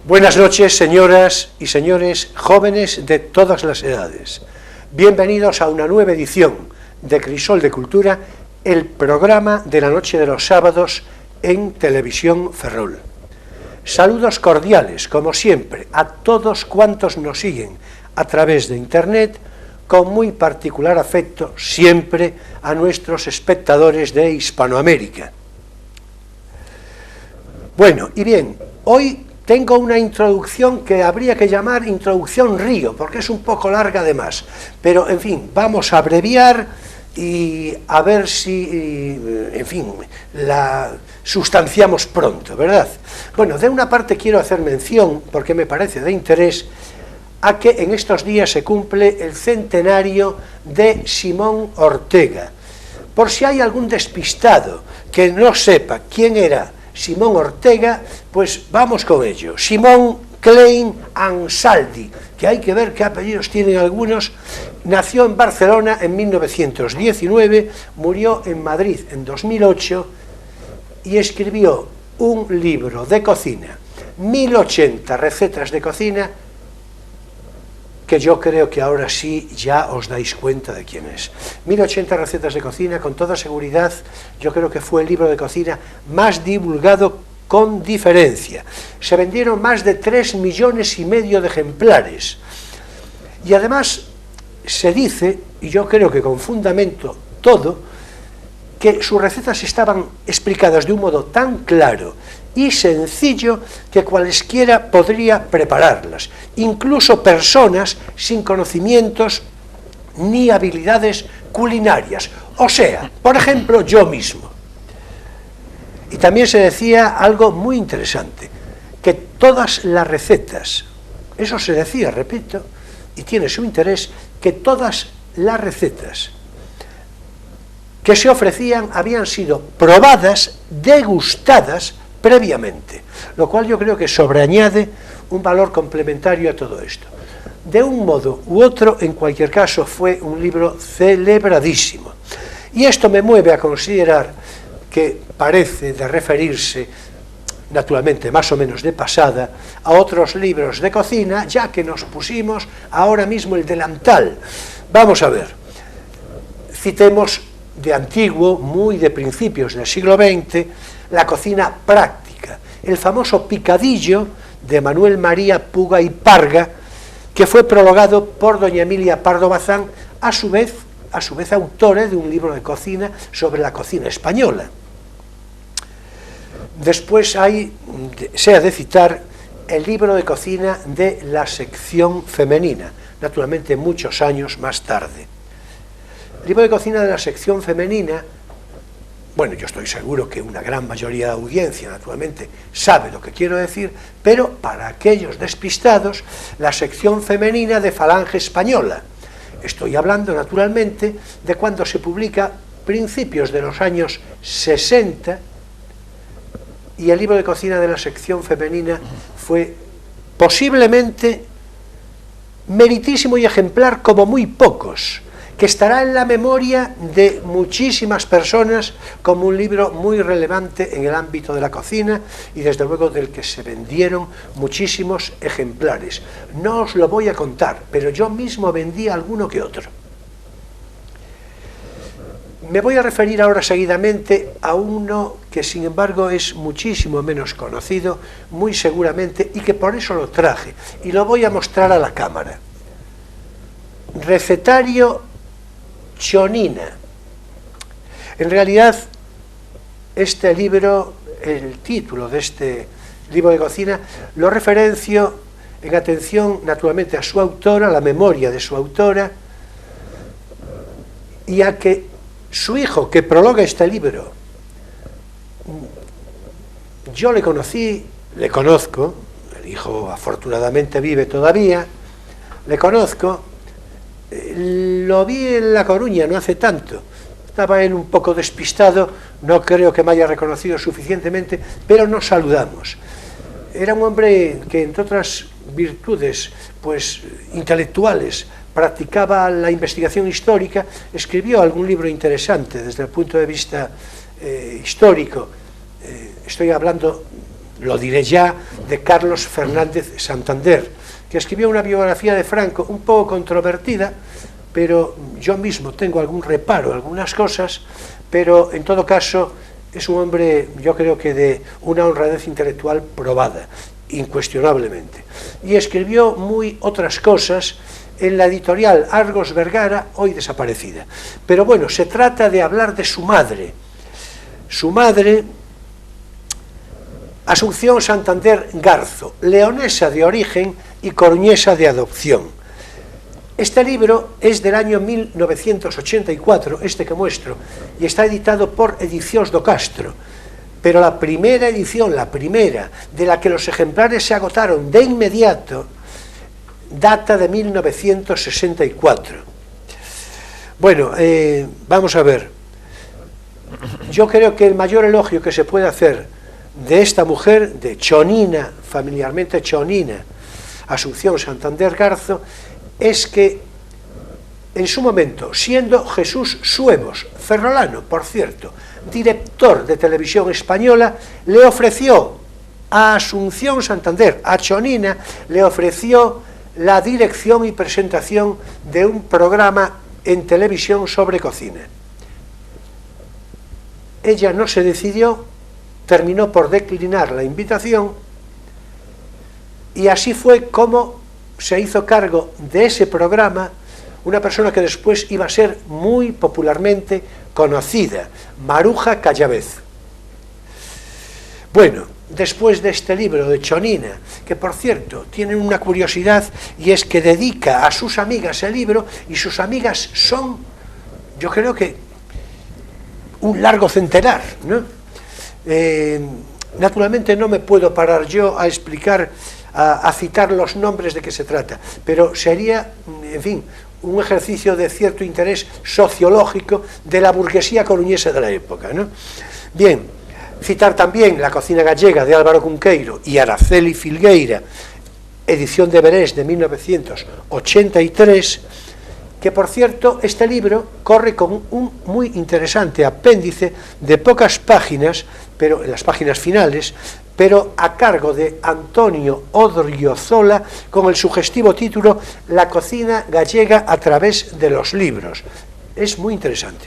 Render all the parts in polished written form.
Buenas noches, señoras y señores, jóvenes de todas las edades. Bienvenidos a una nueva edición de Crisol de Cultura, el programa de la noche de los sábados en Televisión Ferrol. Saludos cordiales, como siempre, a todos cuantos nos siguen a través de Internet, con muy particular afecto siempre a nuestros espectadores de Hispanoamérica. Bueno, y bien, hoy tengo una introducción que habría que llamar introducción río, porque es un poco larga además, pero en fin, vamos a abreviar y a ver si, en fin, la sustanciamos pronto, ¿verdad? Bueno, de una parte quiero hacer mención, porque me parece de interés, a que en estos días se cumple el centenario de Simón Ortega. Por si hay algún despistado que no sepa quién era Simón Ortega, pues vamos con ello. Simón Klein Ansaldi, que hay que ver qué apellidos tienen algunos, nació en Barcelona en 1919, murió en Madrid en 2008 y escribió un libro de cocina, 1080 recetas de cocina, que yo creo que ahora sí ya os dais cuenta de quién es. 1080 recetas de cocina, con toda seguridad, yo creo que fue el libro de cocina más divulgado con diferencia. Se vendieron más de 3,5 millones de ejemplares. Y además se dice, y yo creo que con fundamento todo, que sus recetas estaban explicadas de un modo tan claro y sencillo que cualesquiera podría prepararlas, incluso personas sin conocimientos ni habilidades culinarias, o sea, por ejemplo, yo mismo. Y también se decía algo muy interesante, que todas las recetas, eso se decía, repito, y tiene su interés, que todas las recetas que se ofrecían habían sido probadas, degustadas previamente, lo cual yo creo que sobreañade un valor complementario a todo esto. De un modo u otro, en cualquier caso, fue un libro celebradísimo. Y esto me mueve a considerar que parece de referirse, naturalmente más o menos de pasada, a otros libros de cocina, ya que nos pusimos ahora mismo el delantal. Vamos a ver, citemos de antiguo, muy de principios del siglo XX, la cocina práctica, el famoso picadillo de Manuel María Puga y Parga, que fue prologado por doña Emilia Pardo Bazán, a su vez autora de un libro de cocina sobre la cocina española. Después se ha de citar el libro de cocina de la sección femenina, naturalmente muchos años más tarde. El libro de cocina de la sección femenina, bueno, yo estoy seguro que una gran mayoría de la audiencia, naturalmente, sabe lo que quiero decir, pero para aquellos despistados, la sección femenina de Falange Española. Estoy hablando, naturalmente, de cuando se publica principios de los años 60, y el libro de cocina de la sección femenina fue posiblemente meritísimo y ejemplar como muy pocos, que estará en la memoria de muchísimas personas como un libro muy relevante en el ámbito de la cocina y desde luego del que se vendieron muchísimos ejemplares. No os lo voy a contar, pero yo mismo vendí alguno que otro. Me voy a referir ahora seguidamente a uno que sin embargo es muchísimo menos conocido, muy seguramente, y que por eso lo traje, y lo voy a mostrar a la cámara. Recetario Chonina. En realidad, este libro, el título de este libro de cocina, lo referencio en atención naturalmente a su autora, a la memoria de su autora, y a que su hijo, que prologa este libro, yo le conozco, el hijo afortunadamente vive todavía, le conozco, lo vi en La Coruña no hace tanto, estaba él un poco despistado, no creo que me haya reconocido suficientemente, pero nos saludamos. Era un hombre que, entre otras virtudes pues intelectuales, practicaba la investigación histórica, escribió algún libro interesante desde el punto de vista histórico. Estoy hablando lo diré ya, de Carlos Fernández Santander, que escribió una biografía de Franco un poco controvertida, pero yo mismo tengo algún reparo, algunas cosas, pero en todo caso es un hombre, yo creo que de una honradez intelectual probada, incuestionablemente. Y escribió muy otras cosas en la editorial Argos Vergara, hoy desaparecida. Pero bueno, se trata de hablar de su madre. Su madre, Asunción Santander Garzo, leonesa de origen y coruñesa de adopción. Este libro es del año 1984, este que muestro, y está editado por Edicións do Castro. Pero la primera edición, la primera, de la que los ejemplares se agotaron de inmediato, data de 1964. Bueno, vamos a ver. Yo creo que el mayor elogio que se puede hacer de esta mujer, de Chonina, familiarmente Chonina, Asunción Santander Garzo, es que en su momento, siendo Jesús Suemos, ferrolano, por cierto, director de Televisión Española, le ofreció a Asunción Santander, a Chonina, le ofreció la dirección y presentación de un programa en televisión sobre cocina. Ella no se decidió, terminó por declinar la invitación, y así fue como se hizo cargo de ese programa una persona que después iba a ser muy popularmente conocida, Maruja Callavez. Bueno, después de este libro de Chonina, que por cierto tiene una curiosidad, y es que dedica a sus amigas el libro, y sus amigas son, yo creo que un largo centenar, ¿no? Naturalmente no me puedo parar yo a explicar, a citar los nombres de que se trata, pero sería, en fin, un ejercicio de cierto interés sociológico de la burguesía coruñesa de la época, ¿no? Bien, citar también La cocina gallega de Álvaro Cunqueiro y Araceli Filgueira, edición de Berés de 1983, que por cierto este libro corre con un muy interesante apéndice de pocas páginas, pero en las páginas finales, pero a cargo de Antonio Odriozola, con el sugestivo título La cocina gallega a través de los libros. Es muy interesante.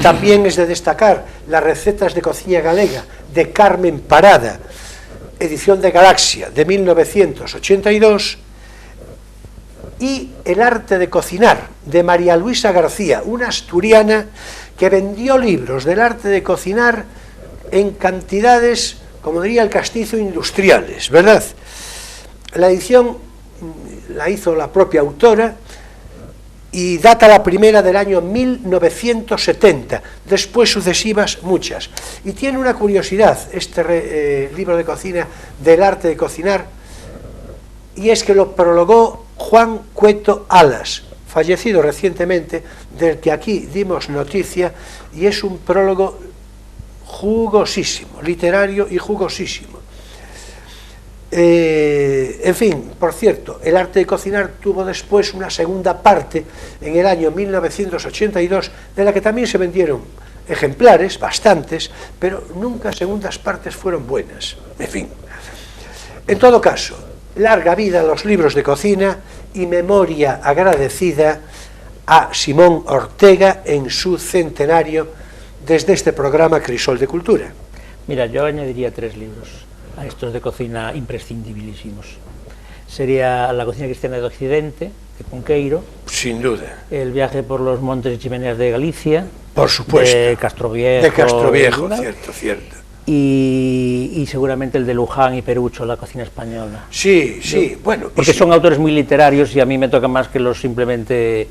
También es de destacar Las recetas de cocina galega de Carmen Parada, edición de Galaxia de 1982, y El arte de cocinar de María Luisa García, una asturiana que vendió libros del arte de cocinar en cantidades, como diría el castizo, industriales, ¿verdad? La edición la hizo la propia autora y data la primera del año 1970, después sucesivas muchas. Y tiene una curiosidad este libro de cocina del arte de cocinar, y es que lo prologó Juan Cueto Alas, fallecido recientemente, del que aquí dimos noticia, y es un prólogo jugosísimo, literario y jugosísimo. En fin, por cierto, El arte de cocinar tuvo después una segunda parte en el año 1982, de la que también se vendieron ejemplares, bastantes, pero nunca segundas partes fueron buenas. En fin, en todo caso, larga vida a los libros de cocina y memoria agradecida a Simón Ortega en su centenario desde este programa Crisol de Cultura. Mira, yo añadiría 3 libros a estos de cocina imprescindibilísimos. Sería La cocina cristiana de Occidente, de Cunqueiro. Sin duda. El viaje por los montes y chimeneas de Galicia. Por supuesto. De Castroviejo. De Castroviejo, cierto. Y seguramente el de Luján y Perucho, La cocina española. Sí, bueno. Porque son autores muy literarios y a mí me toca más que los simplemente,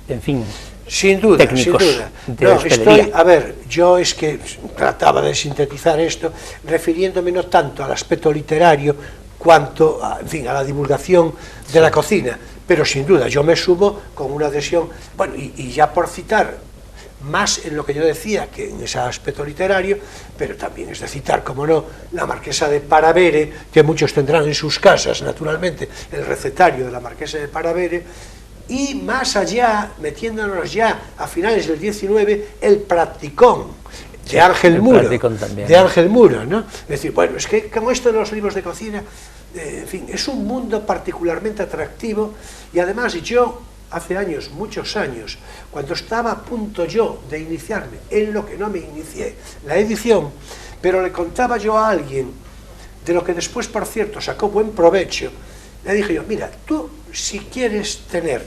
en fin, sin duda, técnicos. Sin duda. No, a ver, yo es que trataba de sintetizar esto, refiriéndome no tanto al aspecto literario, cuanto a, en fin, a la divulgación de la cocina, pero sin duda yo me sumo con una adhesión, bueno, y ya por citar, más en lo que yo decía que en ese aspecto literario, pero también es de citar, como no, la Marquesa de Paravere, que muchos tendrán en sus casas, naturalmente, el recetario de la Marquesa de Paravere, y más allá, metiéndonos ya a finales del 19, el practicón, de Ángel Muro, también, de Ángel Muro, ¿no? Es decir, bueno, es que como esto de los libros de cocina, en fin, es un mundo particularmente atractivo, y además yo, hace años, muchos años, cuando estaba a punto yo de iniciarme en lo que no me inicié, la edición, pero le contaba yo a alguien, de lo que después, por cierto, sacó buen provecho, le dije yo, mira, tú si quieres tener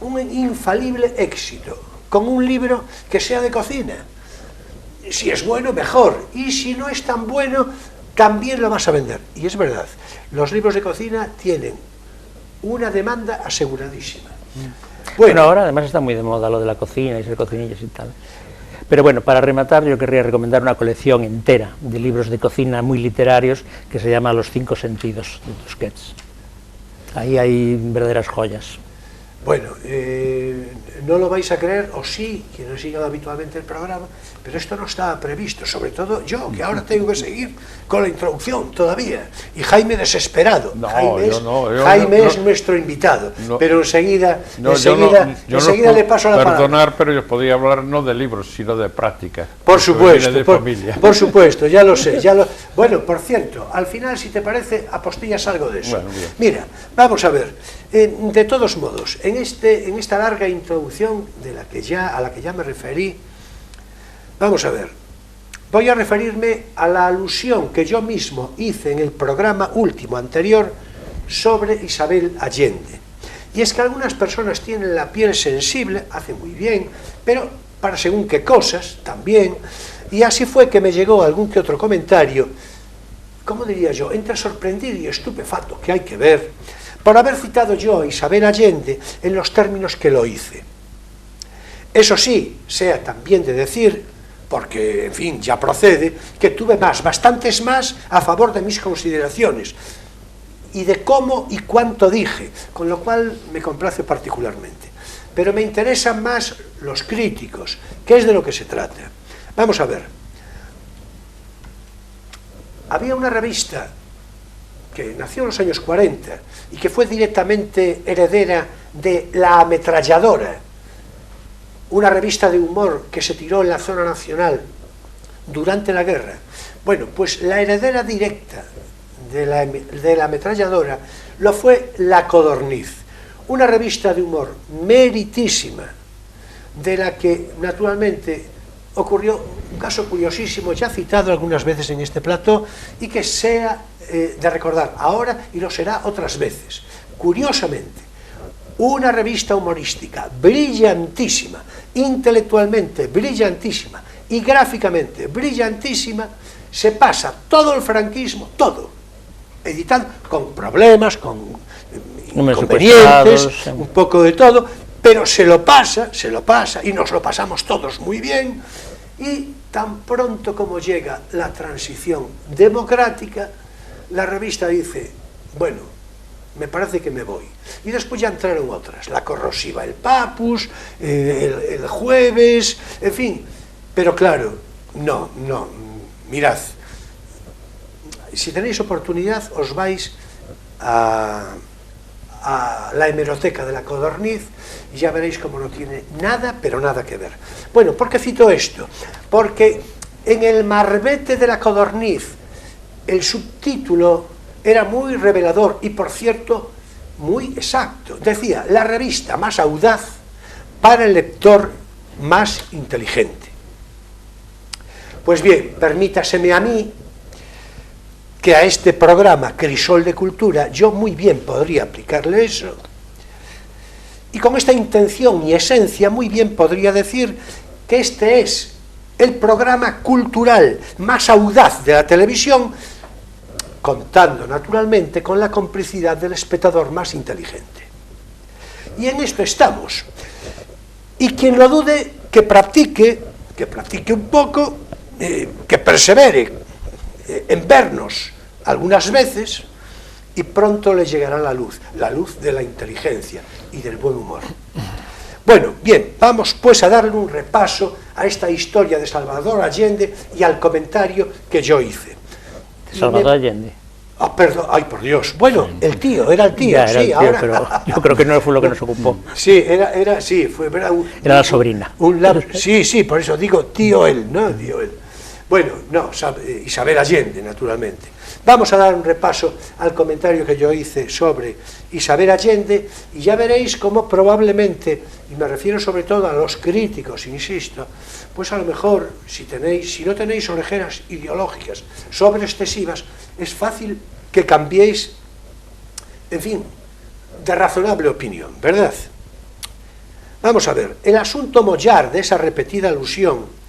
un infalible éxito con un libro que sea de cocina, si es bueno, mejor, y si no es tan bueno, también lo vas a vender. Y es verdad, los libros de cocina tienen una demanda aseguradísima. Bueno, ahora además está muy de moda lo de la cocina y ser cocinillas y tal. Pero bueno, para rematar, yo querría recomendar una colección entera de libros de cocina muy literarios que se llama Los 5 sentidos de Tusquets. Ahí hay verdaderas joyas. Bueno, no lo vais a creer, o sí, quienes sigan habitualmente el programa, pero esto no estaba previsto, sobre todo yo, que ahora tengo que seguir con la introducción todavía, y Jaime desesperado. No, Jaime es nuestro invitado, pero enseguida le paso la palabra. Perdonar, pero yo podía hablar no de libros, sino de práctica. Por supuesto, por supuesto, ya lo sé. Bueno, por cierto, al final, si te parece, apostillas algo de eso. Bueno, mira, vamos a ver. De todos modos, en esta larga introducción a la que ya me referí, vamos a ver, voy a referirme a la alusión que yo mismo hice en el programa último anterior sobre Isabel Allende. Y es que algunas personas tienen la piel sensible, hace muy bien, pero para según qué cosas también, y así fue que me llegó algún que otro comentario, ¿cómo diría yo?, entre sorprendido y estupefacto, que hay que ver, por haber citado yo a Isabel Allende en los términos que lo hice. Eso sí, sea también de decir, porque, en fin, ya procede, que tuve bastantes más a favor de mis consideraciones, y de cómo y cuánto dije, con lo cual me complace particularmente. Pero me interesan más los críticos, que es de lo que se trata. Vamos a ver. Había una revista que nació en los años 40 y que fue directamente heredera de La Ametralladora, una revista de humor que se tiró en la zona nacional durante la guerra. Bueno, pues la heredera directa de la Ametralladora lo fue La Codorniz, una revista de humor meritísima, de la que naturalmente ocurrió un caso curiosísimo, ya citado algunas veces en este plató, y que sea de recordar ahora y lo será otras veces. Curiosamente, una revista humorística brillantísima, intelectualmente brillantísima y gráficamente brillantísima, se pasa todo el franquismo, todo, editado con problemas, con inconvenientes, un poco de todo, pero se lo pasa, y nos lo pasamos todos muy bien, y tan pronto como llega la transición democrática, la revista dice, bueno, me parece que me voy. Y después ya entraron otras, La Corrosiva, El Papus, el Jueves, en fin. Pero claro, no, mirad, si tenéis oportunidad os vais a la hemeroteca de La Codorniz y ya veréis cómo no tiene nada, pero nada que ver. Bueno, ¿por qué cito esto? Porque en el marbete de La Codorniz el subtítulo era muy revelador y, por cierto, muy exacto. Decía, la revista más audaz para el lector más inteligente. Pues bien, permítaseme a mí que a este programa Crisol de Cultura yo muy bien podría aplicarle eso. Y con esta intención y esencia muy bien podría decir que este es el programa cultural más audaz de la televisión, contando naturalmente con la complicidad del espectador más inteligente. Y en esto estamos. Y quien lo dude, que practique un poco, que persevere en vernos algunas veces, y pronto le llegará la luz de la inteligencia y del buen humor. Bueno, bien, vamos pues a darle un repaso a esta historia de Salvador Allende y al comentario que yo hice. Salvador Allende. Ah, perdón, ay, por Dios. Bueno, el tío, era el tío, Ya, era sí, el tío, ahora. pero yo creo que no fue lo que nos ocupó. Sí, sí, fue era Era la sobrina. Sí, por eso digo tío él, ¿no? Tío él. Bueno, no, Isabel Allende, naturalmente. Vamos a dar un repaso al comentario que yo hice sobre Isabel Allende y ya veréis cómo probablemente, y me refiero sobre todo a los críticos, insisto, pues a lo mejor si no tenéis orejeras ideológicas sobre excesivas, es fácil que cambiéis, en fin, de razonable opinión, ¿verdad? Vamos a ver, el asunto mollar de esa repetida alusión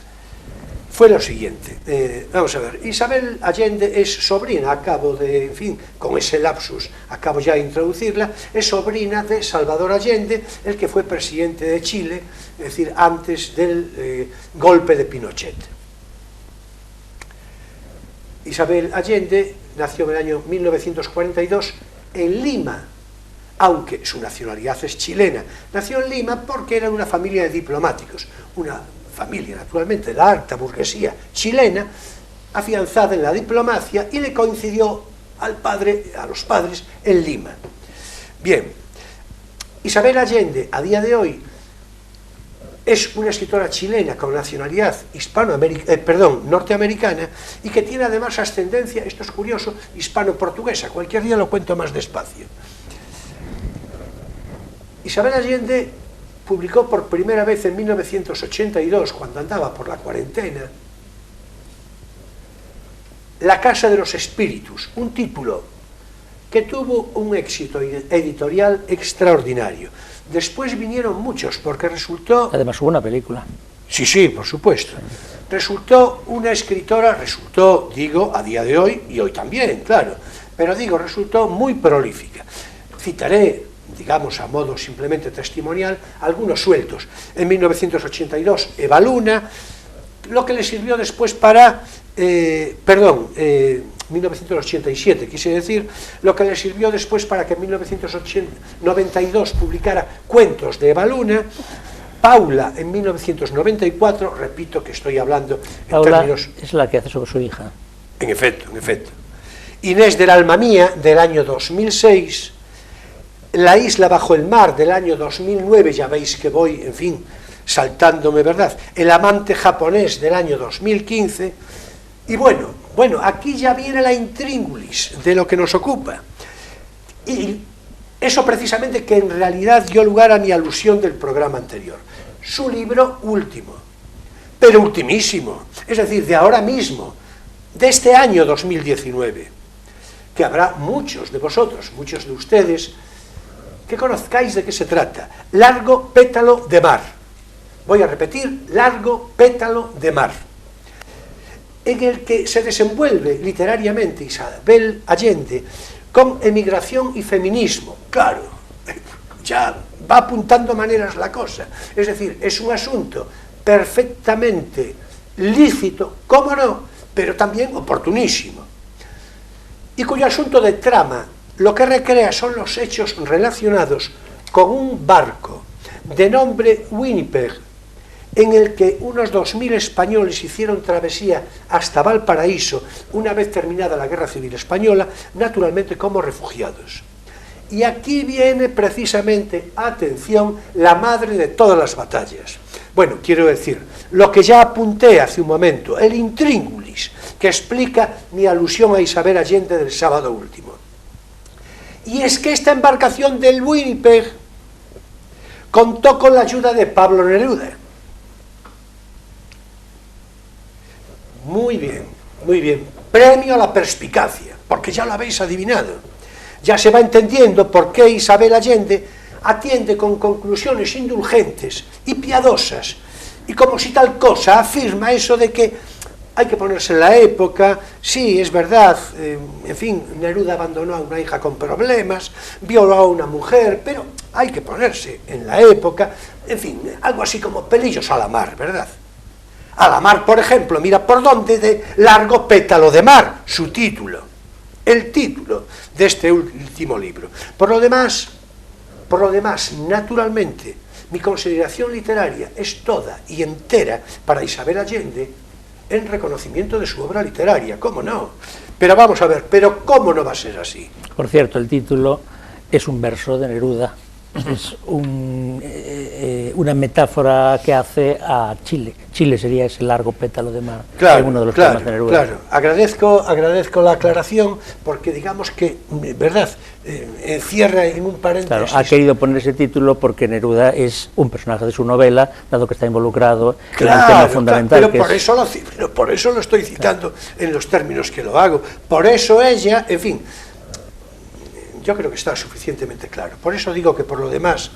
fue lo siguiente. Vamos a ver, Isabel Allende es sobrina, acabo de, en fin, con ese lapsus, acabo ya de introducirla, es sobrina de Salvador Allende, el que fue presidente de Chile, es decir, antes del golpe de Pinochet. Isabel Allende nació en el año 1942 en Lima, aunque su nacionalidad es chilena. Nació en Lima porque era una familia de diplomáticos, una familia, naturalmente, de la alta burguesía chilena, afianzada en la diplomacia, y le coincidió a los padres en Lima. Bien, Isabel Allende, a día de hoy, es una escritora chilena con nacionalidad norteamericana y que tiene además ascendencia, esto es curioso, hispano-portuguesa. Cualquier día lo cuento más despacio. Isabel Allende publicó por primera vez en 1982, cuando andaba por la cuarentena, La Casa de los Espíritus, un título que tuvo un éxito editorial extraordinario. Después vinieron muchos, porque resultó... Además hubo una película. Sí, por supuesto. Resultó una escritora, digo, a día de hoy, y hoy también, claro, pero digo, resultó muy prolífica. Citaré, digamos a modo simplemente testimonial, algunos sueltos. En 1982, Eva Luna, lo que le sirvió después para... 1987, quise decir, lo que le sirvió después para que en 1992 publicara Cuentos de Eva Luna. Paula en 1994, repito que estoy hablando en Paula términos... es la que hace sobre su hija. En efecto. Inés del alma mía, del año 2006, La isla bajo el mar, del año 2009, ya veis que voy, en fin, saltándome, ¿verdad? El amante japonés, del año 2015, y bueno, aquí ya viene la intríngulis de lo que nos ocupa. Y eso precisamente que en realidad dio lugar a mi alusión del programa anterior. Su libro último, pero ultimísimo, es decir, de ahora mismo, de este año 2019, que habrá muchos de vosotros, muchos de ustedes, que conozcáis de qué se trata. Largo pétalo de mar. Voy a repetir, Largo pétalo de mar, en el que se desenvuelve literariamente Isabel Allende con emigración y feminismo. Claro, ya va apuntando maneras la cosa. Es decir, es un asunto perfectamente lícito, cómo no, pero también oportunísimo, y cuyo asunto de trama lo que recrea son los hechos relacionados con un barco de nombre Winnipeg, en el que unos 2000 españoles hicieron travesía hasta Valparaíso una vez terminada la Guerra Civil Española, naturalmente como refugiados. Y aquí viene precisamente, atención, la madre de todas las batallas. Bueno, quiero decir, lo que ya apunté hace un momento, el intríngulis, que explica mi alusión a Isabel Allende del sábado último. Y es que esta embarcación del Winnipeg contó con la ayuda de Pablo Neruda. Muy bien, premio a la perspicacia, porque ya lo habéis adivinado. Ya se va entendiendo por qué Isabel Allende atiende con conclusiones indulgentes y piadosas, y como si tal cosa afirma eso de que hay que ponerse en la época. Sí, es verdad, en fin, Neruda abandonó a una hija con problemas, violó a una mujer, pero hay que ponerse en la época, en fin, algo así como pelillos a la mar, ¿verdad? A la mar, por ejemplo, mira por dónde, de Largo pétalo de mar, su título, el título de este último libro. Por lo demás, naturalmente, mi consideración literaria es toda y entera para Isabel Allende, en reconocimiento de su obra literaria, ¿cómo no? Pero vamos a ver, ¿pero cómo no va a ser así? Por cierto, el título es un verso de Neruda, es una metáfora que hace a Chile. Chile sería ese largo pétalo de mar, claro, uno de los poemas de Neruda. Claro, agradezco la aclaración, porque digamos que, verdad, encierra en un paréntesis. Claro, ha querido poner ese título porque Neruda es un personaje de su novela, dado que está involucrado en el tema fundamental. Pero por eso lo estoy citando en los términos que lo hago. Por eso ella, en fin, yo creo que está suficientemente claro. Por eso digo que, por lo demás,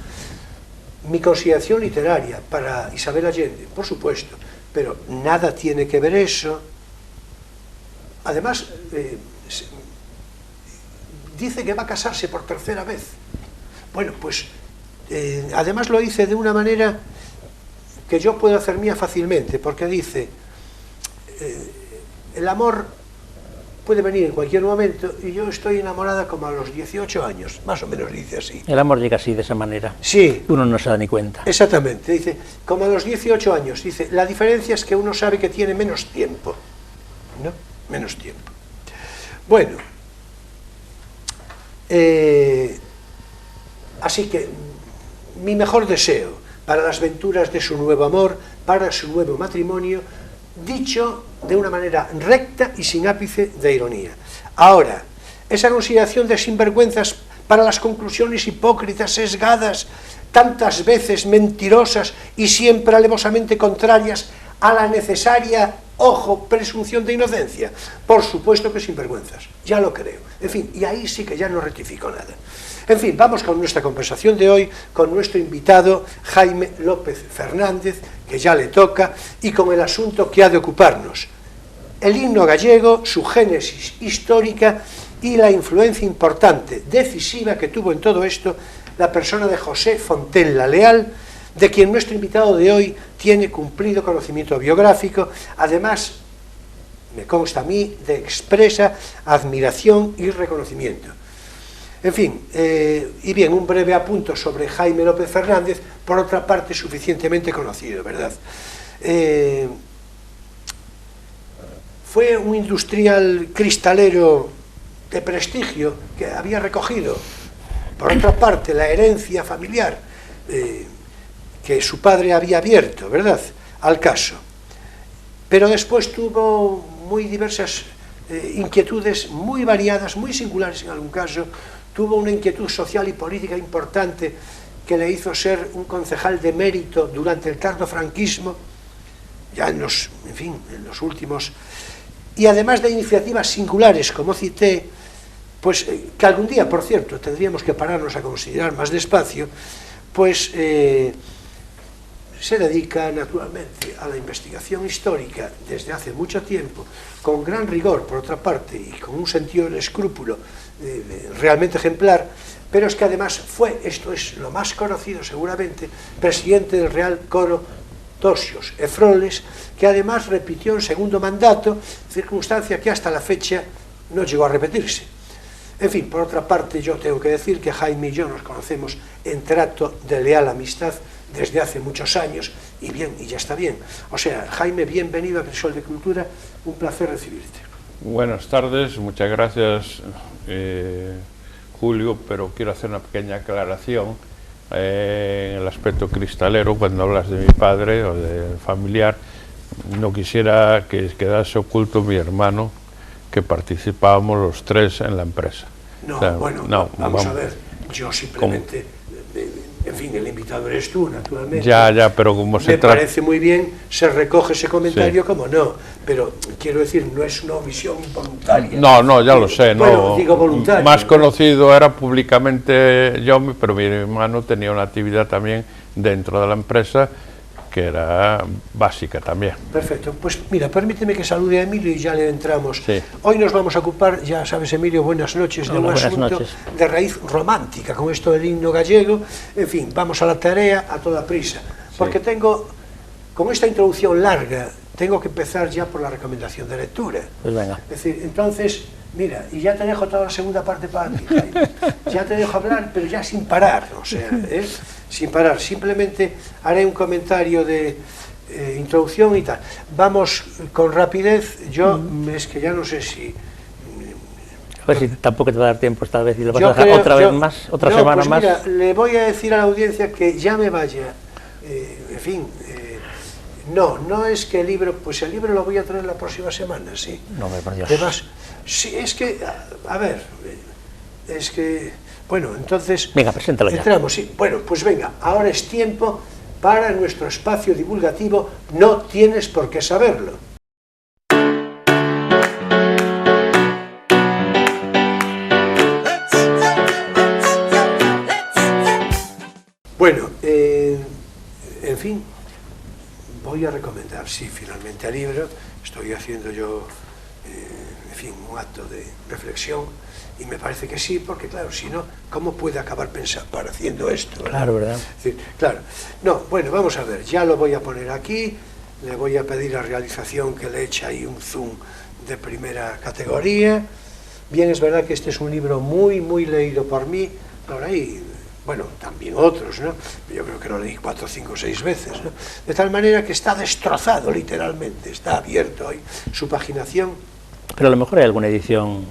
mi consideración literaria para Isabel Allende, por supuesto, pero nada tiene que ver eso. Además, dice que va a casarse por tercera vez. Bueno, pues, además lo dice de una manera que yo puedo hacer mía fácilmente, porque dice, el amor puede venir en cualquier momento, y yo estoy enamorada como a los 18 años, más o menos dice así. El amor llega así, de esa manera. Sí. Uno no se da ni cuenta. Exactamente, dice, como a los 18 años, dice, la diferencia es que uno sabe que tiene menos tiempo, ¿no? Menos tiempo. Bueno, así que mi mejor deseo para las venturas de su nuevo amor, para su nuevo matrimonio, dicho de una manera recta y sin ápice de ironía. Ahora, esa consideración de sinvergüenzas para las conclusiones hipócritas, sesgadas, tantas veces mentirosas y siempre alevosamente contrarias a la necesaria, ojo, presunción de inocencia, por supuesto que sinvergüenzas, ya lo creo. En fin, y ahí sí que ya no rectifico nada. En fin, vamos con nuestra conversación de hoy, con nuestro invitado Jaime López Fernández, que ya le toca, y con el asunto que ha de ocuparnos: el himno gallego, su génesis histórica y la influencia importante, decisiva, que tuvo en todo esto la persona de José Fontella Leal, de quien nuestro invitado de hoy tiene cumplido conocimiento biográfico, además, me consta a mí, de expresa admiración y reconocimiento. En fin, y bien, un breve apunto sobre Jaime López Fernández, por otra parte suficientemente conocido, ¿verdad? Fue un industrial cristalero de prestigio que había recogido, por otra parte, la herencia familiar que su padre había abierto, ¿verdad?, al caso. Pero después tuvo muy diversas inquietudes, muy variadas, muy singulares en algún caso. Tuvo una inquietud social y política importante que le hizo ser un concejal de mérito durante el tardo franquismo, ya en los últimos, y además de iniciativas singulares, como cité, pues que algún día, por cierto, tendríamos que pararnos a considerar más despacio, pues se dedica naturalmente a la investigación histórica desde hace mucho tiempo, con gran rigor, por otra parte, y con un sentido del escrúpulo realmente ejemplar, pero es que además fue, esto es lo más conocido seguramente, presidente del Real Coro Tosios e Froles, que además repitió en segundo mandato, circunstancia que hasta la fecha no llegó a repetirse. En fin, por otra parte, yo tengo que decir que Jaime y yo nos conocemos en trato de leal amistad desde hace muchos años, y bien, y ya está bien. O sea, Jaime, bienvenido a Crisol de Cultura, un placer recibirte. Buenas tardes, muchas gracias, Julio, pero quiero hacer una pequeña aclaración en el aspecto cristalero. Cuando hablas de mi padre o de familiar, no quisiera que quedase oculto mi hermano, que participábamos los tres en la empresa. No, o sea, bueno, no, vamos a ver, yo simplemente, en fin, el invitado eres tú, naturalmente. Ya, pero como se trata... Me parece muy bien, se recoge ese comentario, sí, como no, pero quiero decir, no es una omisión voluntaria. No, ya lo sé, bueno, no. Digo voluntaria. Más conocido era públicamente yo, pero mi hermano tenía una actividad también dentro de la empresa que era básica también. Perfecto, pues mira, permíteme que salude a Emilio y ya le entramos. Sí. Hoy nos vamos a ocupar, ya sabes, Emilio, buenas noches, de un asunto noches. De raíz romántica, con esto del himno gallego. En fin, vamos a la tarea a toda prisa, porque tengo, con esta introducción larga, tengo que empezar ya por la recomendación de lectura. Pues venga. Es decir, entonces, mira, y ya te dejo toda la segunda parte para ti, Jaime. Ya te dejo hablar, pero ya sin parar, o sea, sin parar. Simplemente haré un comentario de introducción y tal. Vamos con rapidez, yo es que ya no sé si... A ver si tampoco te va a dar tiempo esta vez y lo vas Yo a dejar creo- otra vez más, otra no, semana pues más. mira, le voy a decir a la audiencia que ya me vaya. En fin, no es que el libro, pues el libro lo voy a traer la próxima semana, sí. No, por Dios. Además, sí, es que, a ver, es que, bueno, entonces... Venga, preséntalo ya. Entramos, sí. Bueno, pues venga, ahora es tiempo para nuestro espacio divulgativo, no tienes por qué saberlo. Bueno, en fin, voy a recomendar, sí, finalmente el libro. Estoy haciendo yo, en fin, un acto de reflexión y me parece que sí, porque claro, si no, ¿cómo puede acabar haciendo esto? Claro, ¿verdad? Es decir, claro. No, bueno, vamos a ver, ya lo voy a poner aquí, le voy a pedir a realización que le eche ahí un zoom de primera categoría. Bien, es verdad que este es un libro muy, muy leído por mí, por ahí... Bueno, también otros, ¿no? Yo creo que lo leí 4, 5, 6 veces, ¿no? De tal manera que está destrozado literalmente, está abierto hoy su paginación. Pero a lo mejor hay alguna edición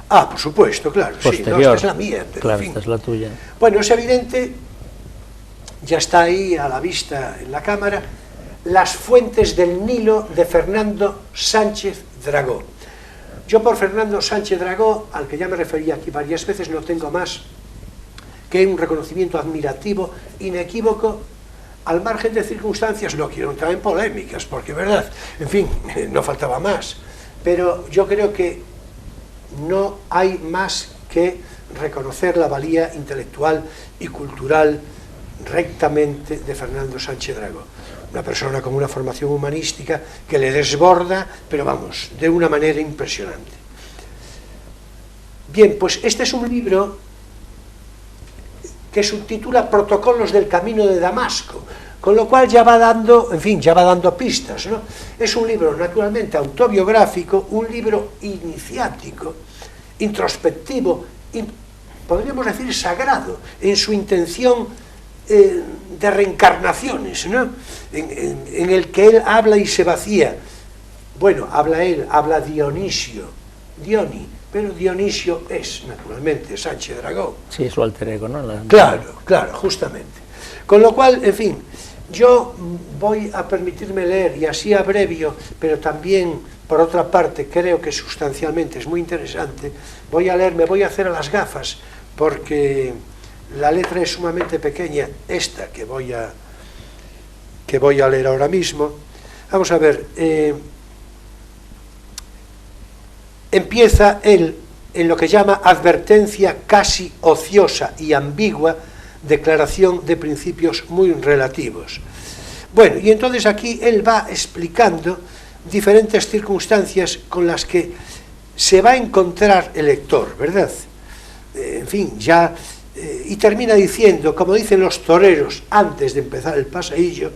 Ah, por supuesto, claro, posterior. sí, no, esta es la mía, pero Claro, en fin. esta es la tuya. Bueno, es evidente, ya está ahí a la vista en la cámara, Las fuentes del Nilo de Fernando Sánchez Dragó. Yo por Fernando Sánchez Dragó, al que ya me refería aquí varias veces, no tengo más que un reconocimiento admirativo, inequívoco, al margen de circunstancias. No quiero entrar en polémicas, porque verdad, en fin, no faltaba más, pero yo creo que no hay más que reconocer la valía intelectual y cultural rectamente de Fernando Sánchez Dragó, una persona con una formación humanística que le desborda, pero vamos, de una manera impresionante. Bien, pues este es un libro que subtitula Protocolos del Camino de Damasco, con lo cual ya va dando, en fin, ya va dando pistas, ¿no? Es un libro naturalmente autobiográfico, un libro iniciático, introspectivo, y podríamos decir sagrado, en su intención de reencarnaciones, ¿no? En el que él habla y se vacía. Bueno, habla él, habla Dionisio, pero Dionisio es, naturalmente, Sánchez Dragó. Sí, es su alter ego, ¿no? Claro, justamente. Con lo cual, en fin, yo voy a permitirme leer, y así abrevio, pero también, por otra parte, creo que sustancialmente es muy interesante, voy a leer, me voy a hacer a las gafas, porque la letra es sumamente pequeña, esta que voy a leer ahora mismo. Vamos a ver, empieza él en lo que llama advertencia casi ociosa y ambigua, declaración de principios muy relativos. Bueno, y entonces aquí él va explicando diferentes circunstancias con las que se va a encontrar el lector, ¿verdad? En fin, ya... y termina diciendo, como dicen los toreros antes de empezar el paseillo,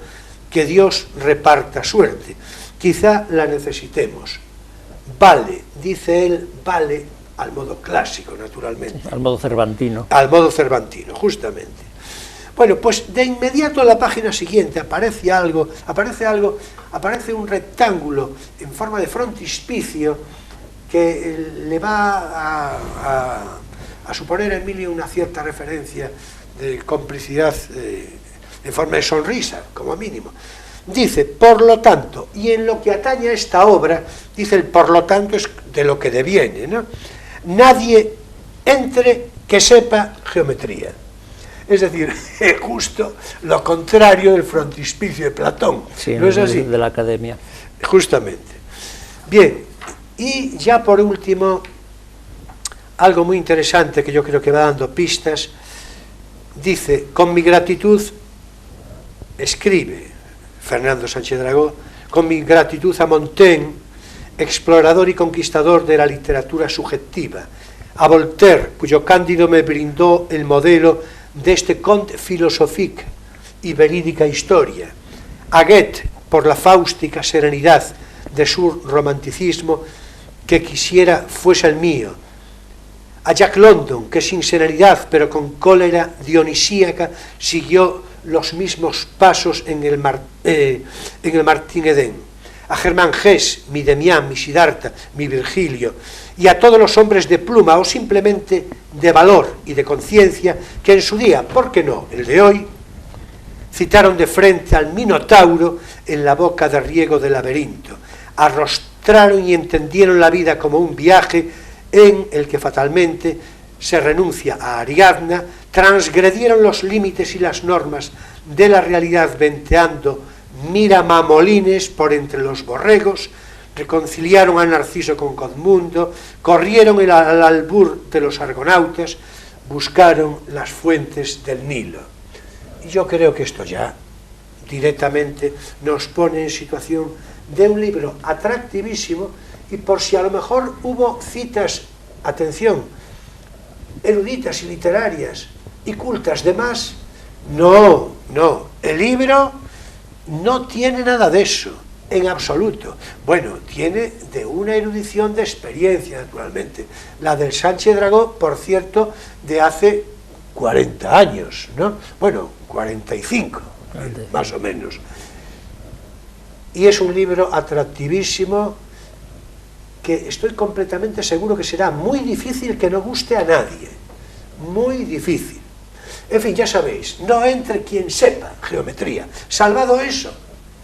que Dios reparta suerte. Quizá la necesitemos. Vale, dice él, vale, al modo clásico, naturalmente. Al modo cervantino. Al modo cervantino, justamente. Bueno, pues de inmediato en la página siguiente aparece un rectángulo en forma de frontispicio que le va a suponer a Emilio una cierta referencia de complicidad en forma de sonrisa, como mínimo. Dice, por lo tanto, y en lo que atañe a esta obra, dice el por lo tanto es de lo que deviene, ¿no? Nadie entre que sepa geometría. Es decir, justo lo contrario del frontispicio de Platón. Sí, ¿No es así? De la academia. Justamente. Bien, y ya por último, algo muy interesante que yo creo que va dando pistas, dice, con mi gratitud, escribe Fernando Sánchez Dragó, con mi gratitud a Montaigne, explorador y conquistador de la literatura subjetiva, a Voltaire, cuyo Cándido me brindó el modelo de este conte philosophique y verídica historia, a Goethe, por la fáustica serenidad de su romanticismo que quisiera fuese el mío, a Jack London, que sin serenidad pero con cólera dionisíaca siguió los mismos pasos en el Martín Edén. A Germán Gess, mi Demián, mi Siddhartha, mi Virgilio, y a todos los hombres de pluma o simplemente de valor y de conciencia que en su día, ¿por qué no?, el de hoy, citaron de frente al Minotauro en la boca de riego del laberinto, arrostraron y entendieron la vida como un viaje en el que fatalmente se renuncia a Ariadna, transgredieron los límites y las normas de la realidad venteando miramamolines por entre los borregos, reconciliaron a Narciso con Cosmundo, corrieron al albur de los argonautas, buscaron las fuentes del Nilo. Y yo creo que esto ya directamente nos pone en situación de un libro atractivísimo, y por si a lo mejor hubo citas, atención, eruditas y literarias y cultas de más, no, el libro no tiene nada de eso, en absoluto. Bueno, tiene de una erudición de experiencia, naturalmente. La del Sánchez Dragó, por cierto, de hace 40 años, ¿no? Bueno, 45, más o menos. Y es un libro atractivísimo que estoy completamente seguro que será muy difícil que no guste a nadie. Muy difícil. En fin, ya sabéis, no entre quien sepa geometría. Salvado eso,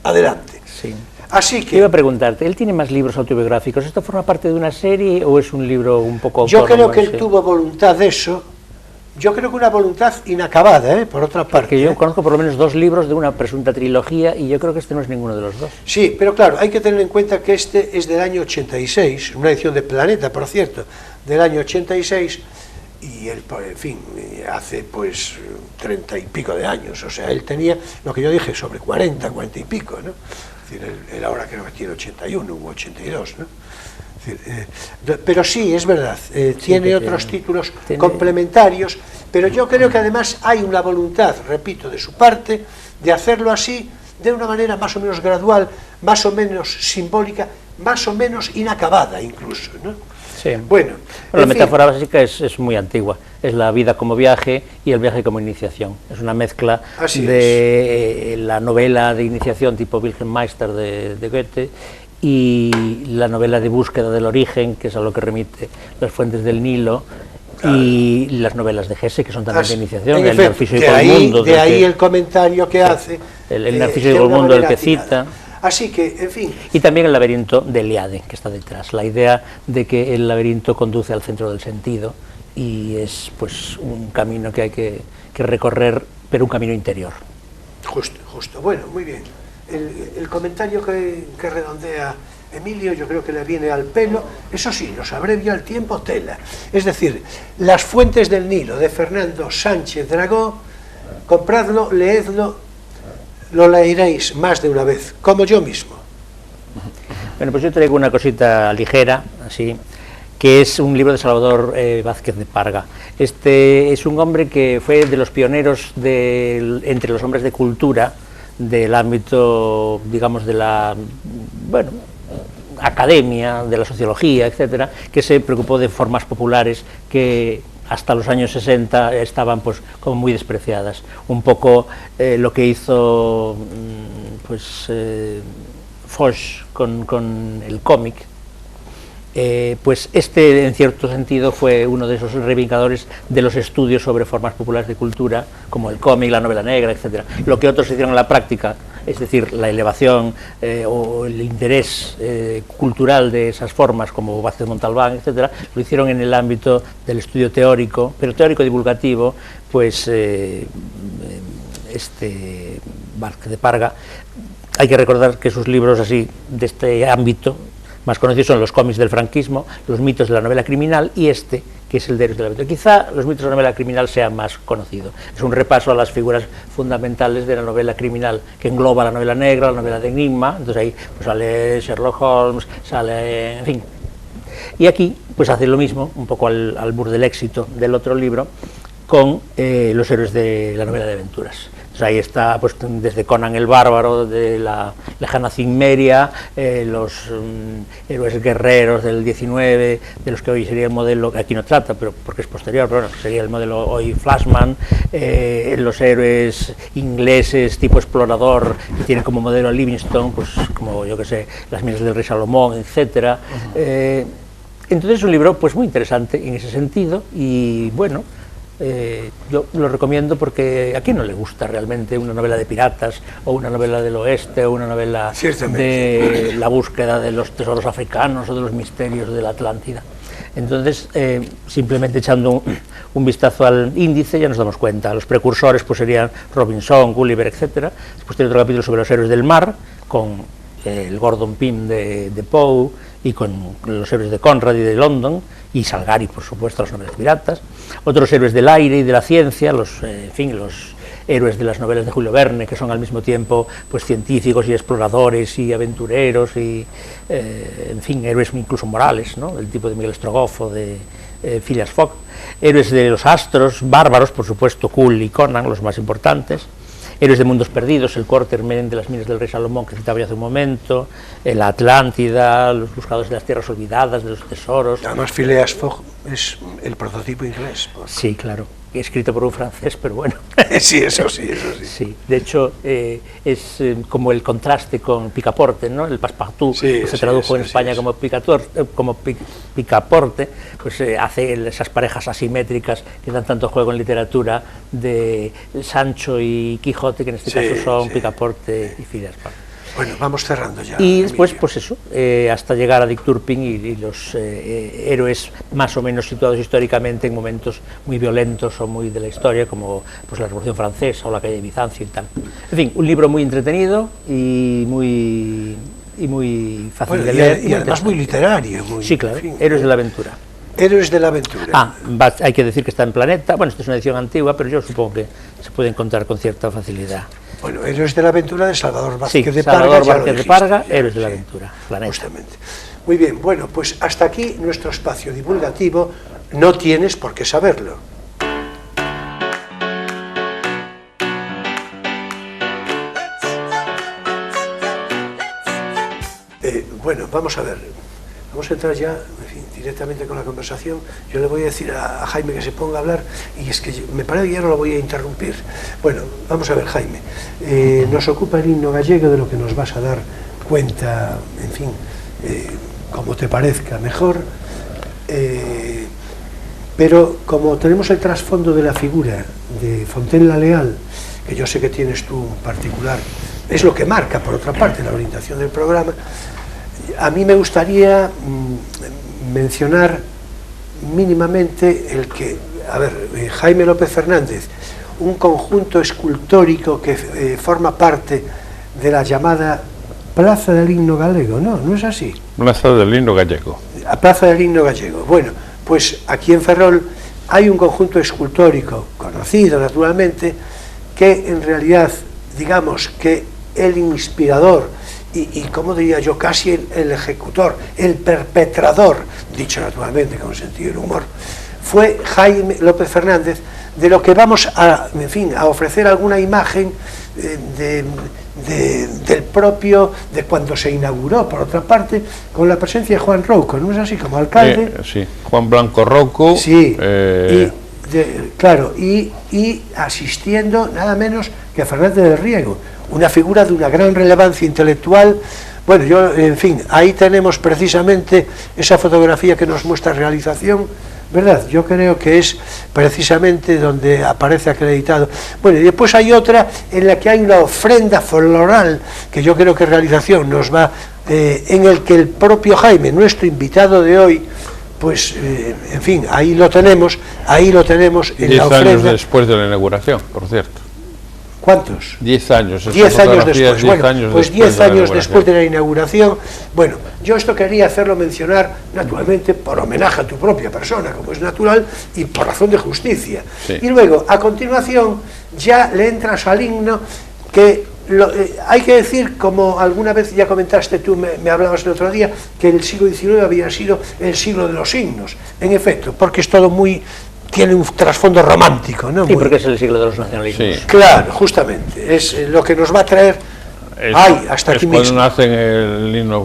adelante. Sí. Así que... Iba a preguntarte, ¿él tiene más libros autobiográficos? ¿Esto forma parte de una serie o es un libro un poco autónomo? Yo creo que él tuvo voluntad de eso. Yo creo que una voluntad inacabada, por otra parte. Porque yo conozco por lo menos 2 libros de una presunta trilogía y yo creo que este no es ninguno de los 2. Sí, pero claro, hay que tener en cuenta que este es del año 86, una edición de Planeta, por cierto, del año 86, y él, en fin, hace pues 30 y pico de años, o sea, él tenía, lo que yo dije, sobre 40 y pico, ¿no? Es decir, él ahora creo que tiene 81 u 82, ¿no? Pero sí, es verdad, tiene otros títulos complementarios, pero yo creo que además hay una voluntad, repito, de su parte, de hacerlo así, de una manera más o menos gradual, más o menos simbólica, más o menos inacabada incluso, ¿no? Sí. Bueno, la metáfora básica es muy antigua, es la vida como viaje y el viaje como iniciación. Es una mezcla de la novela de iniciación tipo Wilhelm Meister de Goethe y la novela de búsqueda del origen, que es a lo que remite Las fuentes del Nilo, y las novelas de Hesse, que son también de iniciación, el Narciso y Colmundo. De ahí el comentario que hace. El Narciso y Colmundo, el que cita. Así que, en fin. Y también el laberinto de Eliade, que está detrás. La idea de que el laberinto conduce al centro del sentido y es pues un camino que hay que recorrer, pero un camino interior. Justo. Bueno, muy bien. El comentario que redondea Emilio yo creo que le viene al pelo. Eso sí, nos abrevia el tiempo tela. Es decir, Las fuentes del Nilo, de Fernando Sánchez Dragó, compradlo, leedlo, lo leeréis más de una vez, como yo mismo. Bueno, pues yo traigo una cosita ligera, así, que es un libro de Salvador Vázquez de Parga. Este es un hombre que fue de los pioneros entre los hombres de cultura del ámbito, digamos, de la, bueno, academia, de la sociología, etcétera, que se preocupó de formas populares que hasta los años 60 estaban pues como muy despreciadas. Un poco lo que hizo pues Foch con el cómic. Pues este, en cierto sentido, fue uno de esos reivindicadores de los estudios sobre formas populares de cultura, como el cómic, la novela negra, etcétera. Lo que otros hicieron en la práctica, es decir, la elevación o el interés cultural de esas formas, como Vázquez Montalbán, etcétera, lo hicieron en el ámbito del estudio teórico, pero teórico divulgativo, pues Vázquez de Parga. Hay que recordar que sus libros así de este ámbito más conocidos son los cómics del franquismo, los mitos de la novela criminal y este, que es el de Héroes del Laberinto. Quizá los mitos de la novela criminal sean más conocidos. Es un repaso a las figuras fundamentales de la novela criminal, que engloba la novela negra, la novela de enigma. Entonces ahí pues sale Sherlock Holmes, sale, en fin. Y aquí pues hace lo mismo, un poco al albur del éxito del otro libro, con los héroes de la novela de aventuras. Entonces ahí está, pues, desde Conan el Bárbaro, de la lejana Cimmeria, los héroes guerreros del 19, de los que hoy sería el modelo, que aquí no trata, pero porque es posterior, pero bueno, sería el modelo hoy Flashman, los héroes ingleses tipo explorador, que tienen como modelo a Livingstone, pues como yo que sé, las minas del rey Salomón, etcétera. Entonces es un libro pues muy interesante en ese sentido y bueno, yo lo recomiendo porque a quién no le gusta realmente una novela de piratas o una novela del oeste o una novela de la búsqueda de los tesoros africanos o de los misterios de la Atlántida. Entonces, simplemente echando un vistazo al índice ya nos damos cuenta. Los precursores pues serían Robinson, Gulliver, etcétera. Después tiene otro capítulo sobre los héroes del mar, con el Gordon Pym de Poe y con los héroes de Conrad y de London, y Salgari, por supuesto, las novelas piratas. Otros héroes del aire y de la ciencia, los héroes de las novelas de Julio Verne, que son al mismo tiempo pues científicos y exploradores y aventureros y en fin, héroes incluso morales, ¿no? Del tipo de Miguel Strogoff o de Phileas Fogg. Héroes de los astros, bárbaros, por supuesto, Kull y Conan, los más importantes. Héroes de mundos perdidos, el Quartermain de las minas del rey Salomón, que citaba ya hace un momento, la Atlántida, los buscadores de las tierras olvidadas, de los tesoros. Además, Phileas Fogg es el prototipo inglés. Sí, claro, escrito por un francés, pero bueno. Sí, eso sí, eso sí. Sí, de hecho, es como el contraste con Picaporte, ¿no? El Passepartout, sí, que se tradujo en España como Picaporte, pues hace esas parejas asimétricas que dan tanto juego en literatura de Sancho y Quijote, que en este caso son Picaporte y Phileas Fogg. Bueno, vamos cerrando ya. Y después, pues eso, hasta llegar a Dick Turpin y los héroes más o menos situados históricamente en momentos muy violentos o muy de la historia, como pues la Revolución Francesa o la caída de Bizancio y tal. En fin, un libro muy entretenido y muy fácil de leer. Y además muy literario. Sí, claro, Héroes de la Aventura. Héroes de la Aventura. Hay que decir que está en Planeta. Bueno, esta es una edición antigua, pero yo supongo que se puede encontrar con cierta facilidad. Bueno, Héroes de la Aventura de Salvador Vázquez de Parga. Salvador Vázquez de Parga, Héroes de la Aventura, Planeta. Justamente. Muy bien, bueno, pues hasta aquí nuestro espacio divulgativo. No tienes por qué saberlo. Bueno, vamos a ver. Vamos a entrar ya, en fin, directamente con la conversación. Yo le voy a decir a Jaime que se ponga a hablar y es que me parece que ya no lo voy a interrumpir. Bueno, vamos a ver, Jaime. Nos ocupa el himno gallego, de lo que nos vas a dar cuenta, en fin, como te parezca mejor. Pero como tenemos el trasfondo de la figura de Fontaine Leal, que yo sé que tienes tú un particular, es lo que marca, por otra parte, la orientación del programa. A mí me gustaría mencionar mínimamente el que, a ver, Jaime López Fernández, un conjunto escultórico que forma parte de la llamada Plaza del Himno Gallego, ¿no es así? Plaza del Himno Gallego. La Plaza del Himno Gallego. Bueno, pues aquí en Ferrol hay un conjunto escultórico conocido, naturalmente, que en realidad, digamos que el inspirador y como diría yo, casi el ejecutor, el perpetrador, dicho naturalmente con sentido del humor, fue Jaime López Fernández, de lo que vamos a, en fin, a ofrecer alguna imagen del propio, de cuando se inauguró, por otra parte, con la presencia de Juan Rouco, ¿no es así? Como alcalde. Sí, Juan Blanco Rouco. Sí, y asistiendo nada menos que a Fernández del Riego, una figura de una gran relevancia intelectual. Bueno, yo, en fin, ahí tenemos precisamente esa fotografía que nos muestra realización, ¿verdad? Yo creo que es precisamente donde aparece acreditado. Bueno, y después hay otra en la que hay una ofrenda floral, que yo creo que realización nos va, en el que el propio Jaime, nuestro invitado de hoy, pues, en fin, ahí lo tenemos en la ofrenda. 10 años después de la inauguración, por cierto. ¿Cuántos? 10 años. 10 años después. Bueno, pues 10 años después de la inauguración. Bueno, yo esto quería hacerlo mencionar, naturalmente, por homenaje a tu propia persona, como es natural, y por razón de justicia. Sí. Y luego, a continuación, ya le entras al himno, que hay que decir, como alguna vez ya comentaste tú, me hablabas el otro día, que el siglo XIX había sido el siglo de los himnos. En efecto, porque es todo muy tiene un trasfondo romántico, ¿no? Sí, porque es el siglo de los nacionalismos. Sí. Claro, justamente, es lo que nos va a traer hasta aquí cuando mismo. nacen el himno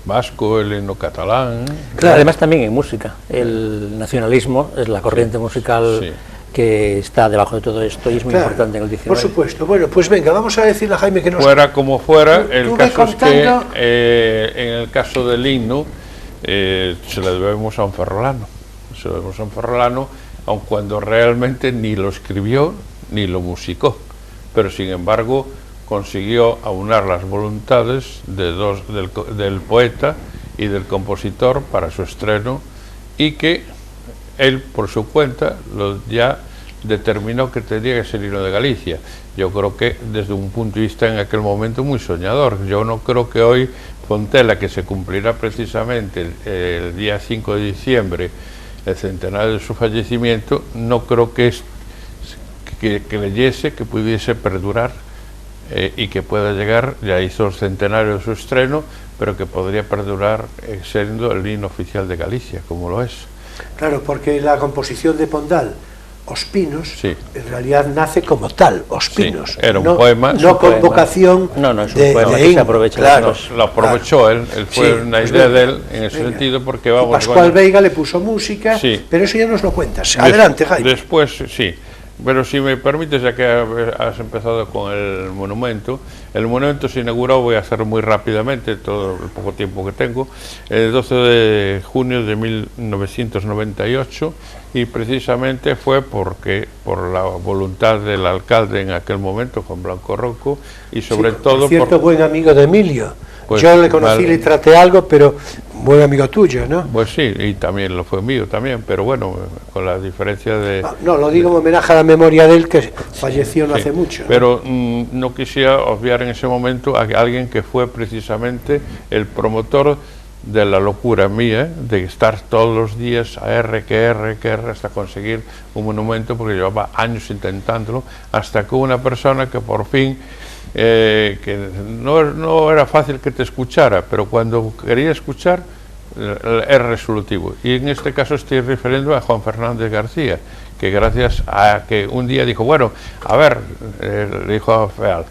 vasco, el himno catalán. Claro. Además también en música, el nacionalismo es la corriente musical Sí. que está debajo de todo esto y es muy Claro, importante en el 19. por supuesto. Bueno, pues venga, vamos a decirle a Jaime que nos... Fuera como fuera, Tú el ve caso es que contando. en el caso del himno se le debemos a un ferrolano. Se lo debemos a un ferrolano, aun cuando realmente ni lo escribió ni lo musicó, pero sin embargo consiguió aunar las voluntades del poeta y del compositor para su estreno, y que él por su cuenta ya determinó que tenía que ser himno de Galicia. Yo creo que desde un punto de vista en aquel momento muy soñador. Yo no creo que hoy Fontela, que se cumplirá precisamente el día 5 de diciembre, el centenario de su fallecimiento, no creo que leyese, que pudiese perdurar y que pueda llegar, ya hizo el centenario de su estreno, pero que podría perdurar siendo el himno oficial de Galicia, como lo es. Claro, porque la composición de Pondal, Os Pinos, Sí. en realidad nace como tal, Os Pinos. Sí, era un no, poema. No un con poema. vocación No, es un de poema que se himno, aprovecha de claro. los- Lo aprovechó él fue Sí, una pues idea venga, de él en ese venga. sentido, porque Y vamos... Pascual bueno, Veiga le puso música, Sí. pero eso ya nos lo cuentas. Adelante, Jaime. Después, sí. Pero si me permites, ya que has empezado con el monumento se inauguró, voy a hacerlo muy rápidamente, todo el poco tiempo que tengo, el 12 de junio de 1998, y precisamente fue por la voluntad del alcalde en aquel momento, Juan Blanco Rocco, y sobre Sí, todo por cierto, buen amigo de Emilio. Pues, Yo le conocí, vale. le traté algo, pero buen amigo tuyo, ¿no? Pues sí, y también lo fue mío también, pero bueno, con la diferencia de... No, lo digo en homenaje a la memoria de él, que falleció no Sí, hace mucho, ¿no? pero no quisiera obviar en ese momento a alguien que fue precisamente el promotor de la locura mía, de estar todos los días a R, hasta conseguir un monumento, porque llevaba años intentándolo, hasta que hubo una persona que por fin, que no era fácil que te escuchara, pero cuando quería escuchar, es resolutivo. Y en este caso estoy refiriendo a Juan Fernández García, que gracias a que un día dijo, bueno, a ver, le dijo a Feal,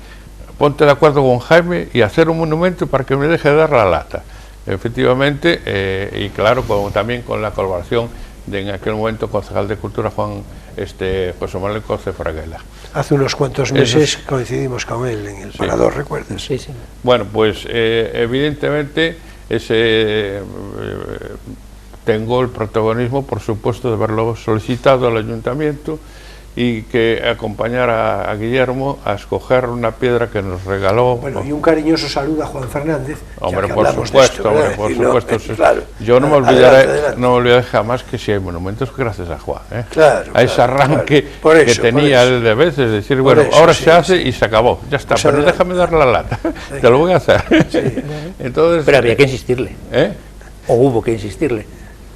ponte de acuerdo con Jaime y hacer un monumento para que me deje de dar la lata. Efectivamente, y claro, también con la colaboración de en aquel momento concejal de Cultura José Manuel Coce Fraguela. Hace unos cuantos meses coincidimos con él en el Parador, ¿recuerdas? Sí, sí. Bueno, pues evidentemente tengo el protagonismo, por supuesto, de haberlo solicitado al ayuntamiento y que acompañara a Guillermo a escoger una piedra que nos regaló. Bueno, y un cariñoso saludo a Juan Fernández. Hombre, ya que por hablamos supuesto, de esto, ¿verdad? por Y no, supuesto. claro. Yo no me Adelante, olvidaré, adelante. no me olvidaré jamás que si hay monumentos, gracias a Juan, Claro, a ese claro, arranque claro. Por eso, que tenía por eso. él de veces, decir, Por bueno, eso, ahora sí, se hace sí. y se acabó, ya está, Pues pero adelante. déjame dar la lata, te lo voy a hacer. Entonces, Pero había que insistirle, ¿eh? o hubo que insistirle.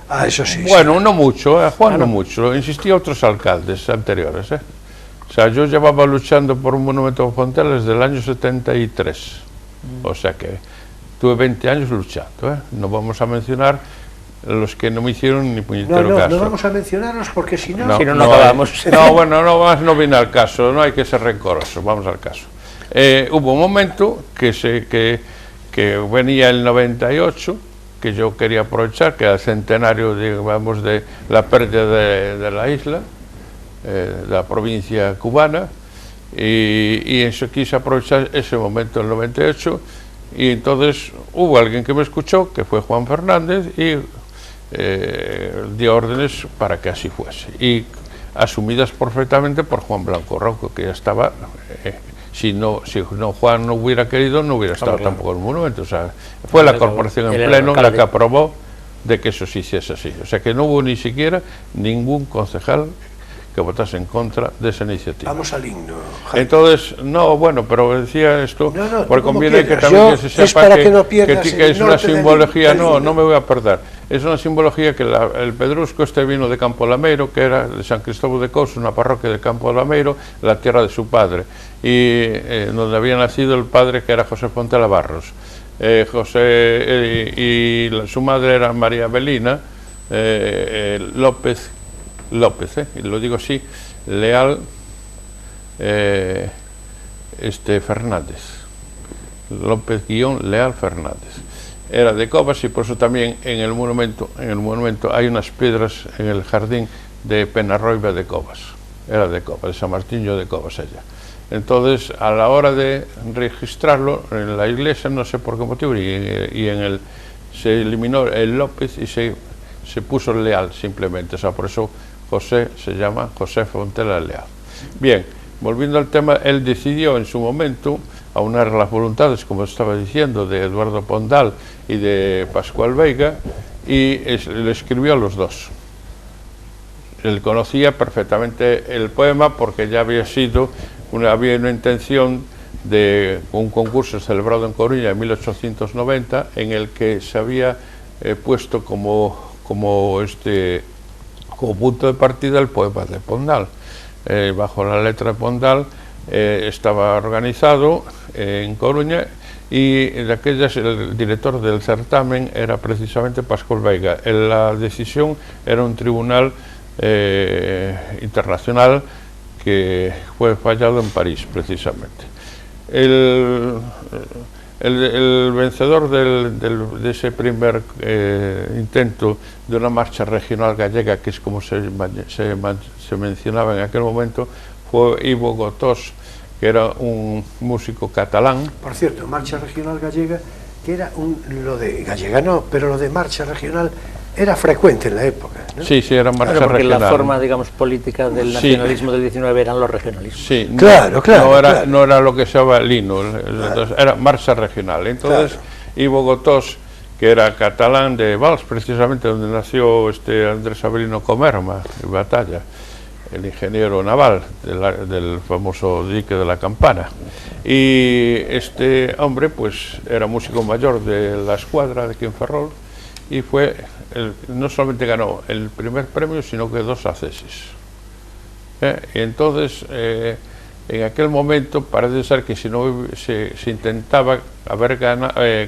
Ah, eso sí. Bueno, no mucho, a Juan no mucho, insistía otros alcaldes anteriores. O sea, yo llevaba luchando por un monumento a Fontela desde el año 73, o sea que tuve 20 años luchando. No vamos a mencionar los que no me hicieron ni puñetero caso. No vamos a mencionarlos porque si no... No, Si no, no acabamos. No, bueno, no viene al caso, no hay que ser rencoroso, vamos al caso. Hubo un momento que venía el 98, que yo quería aprovechar, que era el centenario, digamos, de la pérdida de la isla, de la provincia cubana, y eso quise aprovechar ese momento, el 98, y entonces hubo alguien que me escuchó, que fue Juan Fernández, y dio órdenes para que así fuese, y asumidas perfectamente por Juan Blanco Rocco, que ya estaba... Si Juan no hubiera querido, no hubiera estado tampoco el monumento. O sea, fue la corporación en pleno la que aprobó de que eso se hiciese así. O sea, que no hubo ni siquiera ningún concejal que votase en contra de esa iniciativa. Vamos al himno, Jaime. Entonces, no, bueno, pero decía esto, No, porque como conviene que quieras. también Yo que se es sepa para que no pierdas que el es una norte del simbología, himno. no me voy a perder. Es una simbología que el pedrusco vino de Campo Lameiro, que era de San Cristóbal de Couso, una parroquia de Campo Lameiro, la tierra de su padre, y donde había nacido el padre, que era José Fontela Barros. Su madre era María Belina López López, y lo digo así, Leal Fernández, López-Leal Fernández. Era de Covas, y por eso también en el monumento hay unas piedras en el jardín de Penarroiba de Covas. Era de Covas, de San Martiño de Covas ella. Entonces, a la hora de registrarlo en la iglesia, no sé por qué motivo, se eliminó el López y se puso Leal simplemente. O sea, por eso José se llama José Fontela Leal. Bien, volviendo al tema, él decidió en su momento aunar las voluntades, como estaba diciendo, de Eduardo Pondal y de Pascual Veiga, y le escribió a los dos. Él conocía perfectamente el poema porque ya había una intención de un concurso celebrado en Coruña en 1890, en el que se había puesto como punto de partida el poema de Pondal. Bajo la letra de Pondal estaba organizado en Coruña, y de aquellas el director del certamen era precisamente Pascual Veiga. La decisión era un tribunal internacional que fue fallado en París, precisamente. El vencedor de ese primer intento de una marcha regional gallega, que es como se mencionaba en aquel momento, fue Ivo Gotós, que era un músico catalán. Por cierto, marcha regional gallega, que era lo de gallega no, pero lo de marcha regional era frecuente en la época, ¿no? Sí, era marcha porque regional. La forma, digamos, política del nacionalismo del 19 eran los regionalismos. Sí, claro. No era lo que se llama lino, entonces, era marcha regional. Entonces, Ivo Gotós, que era catalán de Valls, precisamente donde nació Andrés Avelino Comerma, en Batalla, el ingeniero naval del famoso dique de la Campana. Y este hombre, pues, era músico mayor de la escuadra de Quimferrol, y no solamente ganó el primer premio, sino que 2 accesis. Y entonces, en aquel momento, parece ser que si no se intentaba haber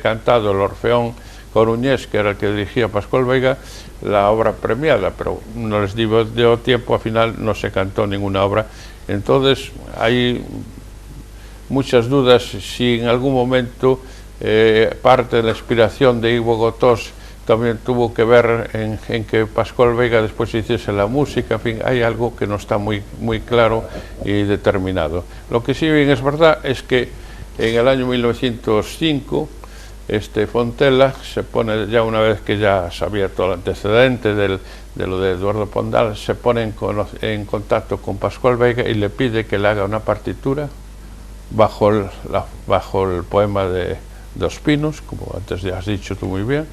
cantado el Orfeón coruñés, que era el que dirigía Pascual Veiga, la obra premiada, pero no les dio tiempo, al final no se cantó ninguna obra. Entonces, hay muchas dudas si en algún momento parte de la inspiración de Ivo Gotós también tuvo que ver en que Pascual Veiga después hiciese la música. En fin, hay algo que no está muy claro y determinado. Lo que sí bien es verdad es que en el año 1905 Fontela se pone, ya una vez que ya sabía todo el antecedente de lo de Eduardo Pondal, se pone en contacto con Pascual Veiga y le pide que le haga una partitura bajo el poema de Dos Pinos, como antes ya has dicho tú muy bien.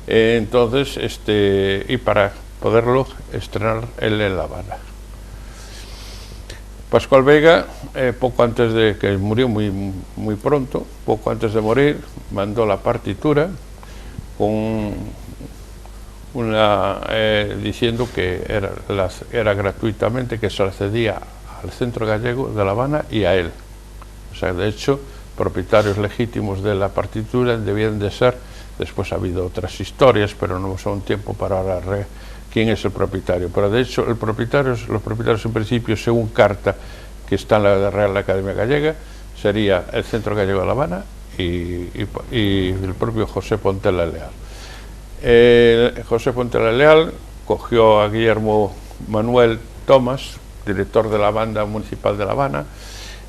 Entonces, y para poderlo estrenar él en La Habana. Pascual Veiga, poco antes de que murió, muy pronto, poco antes de morir, mandó la partitura con diciendo que era gratuitamente, que se la cedía al Centro Gallego de La Habana y a él. O sea, de hecho, propietarios legítimos de la partitura debían de ser. Después ha habido otras historias, pero no son tiempo para hablar quién es el propietario. Pero de hecho, los propietarios en principio, según carta que está en la Real Academia Gallega, sería el Centro Gallego de La Habana y el propio José Fontela Leal. José Fontela Leal cogió a Guillermo Manuel Tomás, director de la Banda Municipal de La Habana,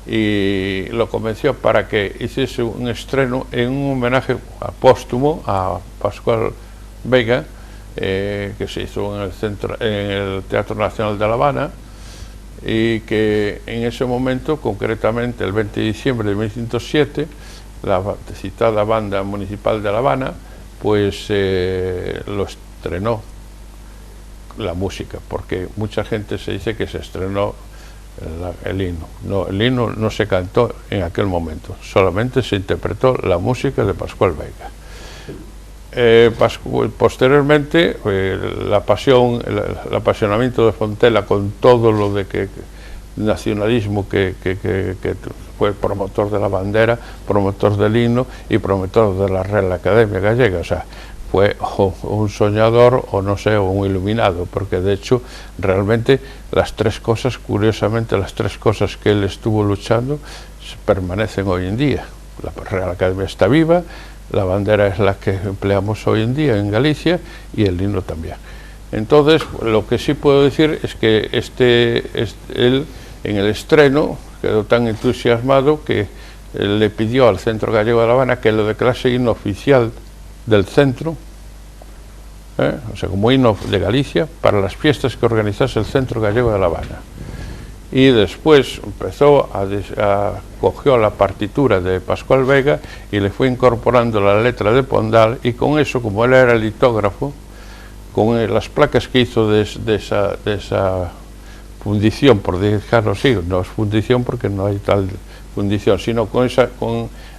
y lo convenció para que hiciese un estreno en un homenaje póstumo a Pascual Veiga, que se hizo en el Teatro Nacional de La Habana, y que en ese momento, concretamente el 20 de diciembre de 1907, la citada Banda Municipal de La Habana pues lo estrenó, la música, porque mucha gente se dice que se estrenó el himno. No, el himno no se cantó en aquel momento, solamente se interpretó la música de Pascual Veiga. Posteriormente, el apasionamiento de Fontela con todo lo de nacionalismo que fue promotor de la bandera, promotor del himno y promotor de la Real Academia Gallega. O sea, fue un soñador o no sé, un iluminado, porque de hecho realmente las tres cosas, curiosamente las tres cosas que él estuvo luchando permanecen hoy en día. La Real Academia está viva, la bandera es la que empleamos hoy en día en Galicia y el himno también. Entonces, lo que sí puedo decir es que él en el estreno quedó tan entusiasmado que le pidió al Centro Gallego de La Habana que lo declarase himno oficial del centro, o sea, como himno de Galicia, para las fiestas que organizase el Centro Gallego de La Habana. Y después cogió la partitura de Pascual Vega y le fue incorporando la letra de Pondal, y con eso, como él era litógrafo, con las placas que hizo de esa fundición, por dejarlo así, no es fundición porque no hay tal fundición, sino con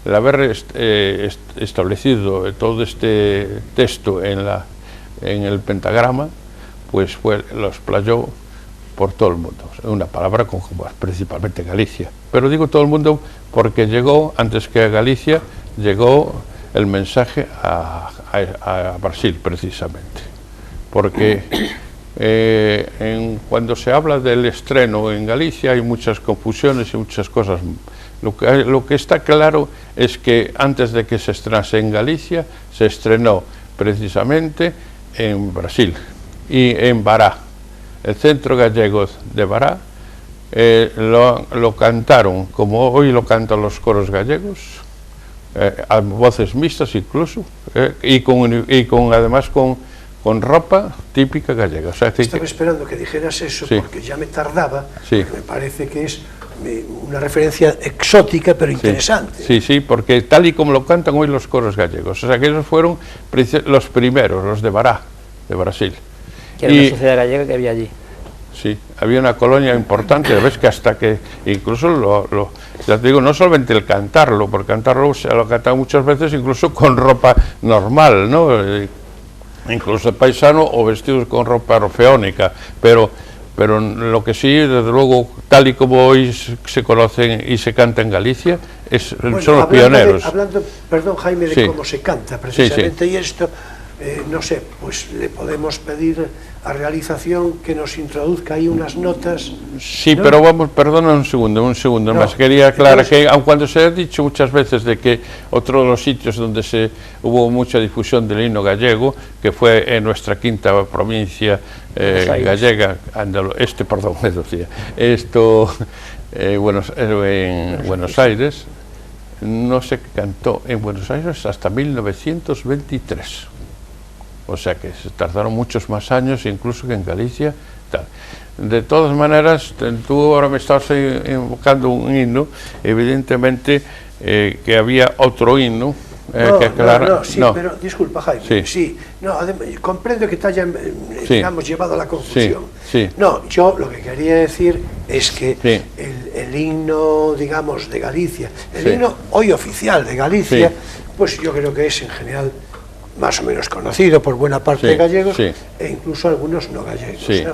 el haber establecido todo este texto en el pentagrama, pues los playó por todo el mundo. Una palabra con principalmente Galicia. Pero digo todo el mundo porque llegó, antes que a Galicia, llegó el mensaje a Brasil, precisamente. Porque cuando se habla del estreno en Galicia hay muchas confusiones y muchas cosas. Lo que está claro es que antes de que se estrenase en Galicia, se estrenó precisamente en Brasil y en Bará. El Centro Gallego de Bará lo cantaron, como hoy lo cantan los coros gallegos, a voces mixtas incluso, y además con ropa típica gallega. O sea, estaba esperando que dijeras eso, sí, porque ya me tardaba, sí, me parece que es una referencia exótica pero interesante. Sí, sí, porque tal y como lo cantan hoy los coros gallegos, o sea que esos fueron los primeros, los de Bará, de Brasil. Que era una sociedad gallega que había allí. Sí, había una colonia importante, ves que hasta que incluso ya te digo, no solamente el cantarlo, porque cantarlo se lo cantado muchas veces incluso con ropa normal, ¿no? Incluso paisano o vestidos con ropa orfeónica, pero lo que sí, desde luego, tal y como hoy se conocen y se canta en Galicia, son los pioneros. Perdón, Jaime, de cómo se canta precisamente, y esto, no sé, pues le podemos pedir a realización que nos introduzca ahí unas notas. Sí, ¿no? Pero vamos, perdona un segundo no, más. Quería aclarar que, aun cuando se ha dicho muchas veces de que otro de los sitios donde hubo mucha difusión del himno gallego, que fue en nuestra quinta provincia gallega, en Buenos Aires, no se cantó en Buenos Aires hasta 1923. O sea que se tardaron muchos más años, incluso que en Galicia. Tal. De todas maneras, tú ahora me estás invocando un himno, evidentemente que había otro himno. Pero disculpa, Jaime, comprendo que te hayan, digamos, llevado a la confusión. No, yo lo que quería decir es que el himno, digamos, de Galicia, el himno hoy oficial de Galicia, pues yo creo que es en general más o menos conocido por buena parte de gallegos e incluso algunos no gallegos, ¿no?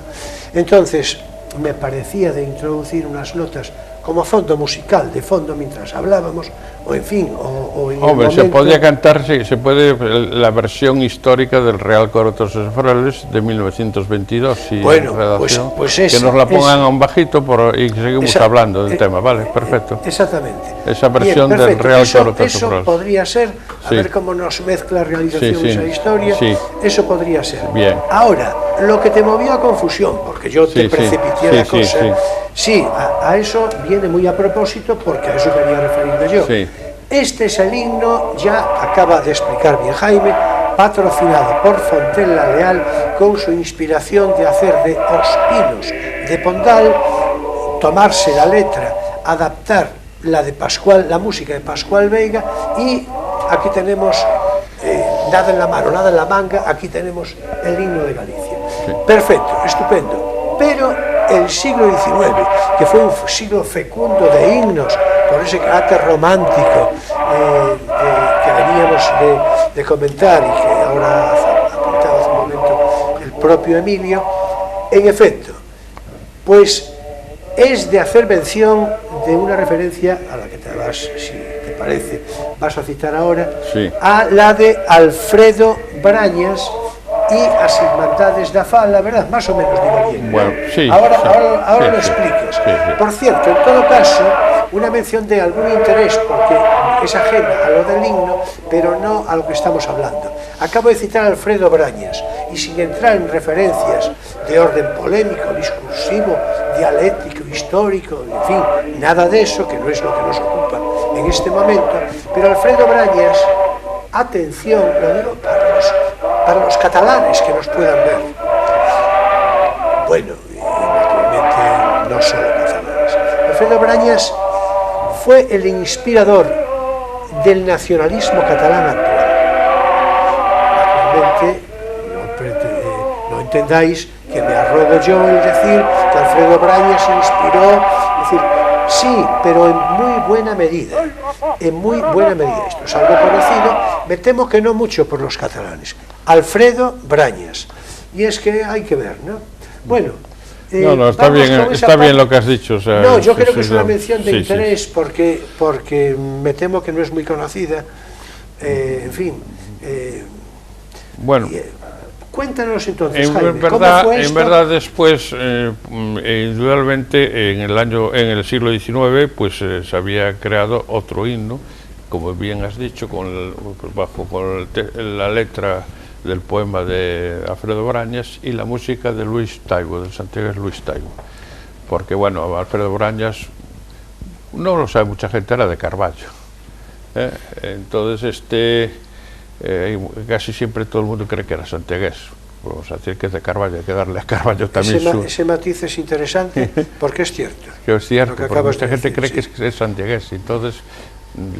Entonces me parecía de introducir unas notas como fondo musical, de fondo mientras hablábamos, o en fin, o en Hombre, se podía cantar, se puede, la versión histórica del Real Coro de Toros Forales de 1922, y bueno, pues esa, que nos la pongan a un bajito y seguimos hablando del tema, vale, perfecto. Exactamente. Esa versión del Real Coro de Toros Forales. Eso podría ser, a ver cómo nos mezcla realización esa historia, eso podría ser. Bien. Ahora, lo que te movió a confusión, porque yo te precipité la cosa, a eso viene muy a propósito, porque a eso quería referirme yo. Este es el himno, ya acaba de explicar bien Jaime, patrocinado por Fontella Leal, con su inspiración de hacer de Os Pinos de Pondal, tomarse la letra, adaptar la música de Pascual Veiga, y aquí tenemos, nada en la mano, nada en la manga, aquí tenemos el himno de Galicia. Perfecto, estupendo. Pero el siglo XIX, que fue un siglo fecundo de himnos, por ese carácter romántico que veníamos de comentar y que ahora ha apuntado hace un momento el propio Emilio, en efecto, pues es de hacer mención de una referencia a la que te vas, si te parece, vas a citar ahora, a la de Alfredo Brañas e as Irmandades da Fala, verdad? Más ou menos digo bien. Bueno, sí, ahora sí, lo sí, explicas. sí, sí. Por cierto, en todo caso, una mención de algún interés, porque es ajena a lo del himno, pero no a lo que estamos hablando. Acabo de citar a Alfredo Brañas, y sin entrar en referencias de orden polémico, discursivo, dialéctico, histórico, en fin, nada de eso, que no es lo que nos ocupa en este momento, pero Alfredo Brañas, atención, lo digo para los catalanes que nos puedan ver. Bueno, y naturalmente no solo catalanes. Alfredo Brañas fue el inspirador del nacionalismo catalán actual. Naturalmente, no entendáis que me arrogo yo el decir que Alfredo Brañas inspiró, es decir, sí, pero en muy buena medida. En muy buena medida. Esto es algo conocido, me temo que no mucho por los catalanes. Alfredo Brañas. Y es que hay que ver, ¿no? Bueno. No, está bien lo que has dicho. O sea, no, yo creo que es una mención de interés porque me temo que no es muy conocida. En fin. Bueno. Cuéntanos entonces, Jaime, ¿cómo fue esto? En verdad, después, indudablemente, en el siglo XIX, pues se había creado otro himno, como bien has dicho, con la letra del poema de Alfredo Brañas y la música de Luis Taibo, del santiagués Luis Taibo. Porque, bueno, Alfredo Brañas, no lo sabe mucha gente, era de Carballo. Entonces, casi siempre todo el mundo cree que era santiagués. Vamos a decir que es de Carballo, hay que darle a Carballo también ese matiz es interesante, porque es cierto. Que es cierto, porque mucha gente cree que es santiagués. Entonces,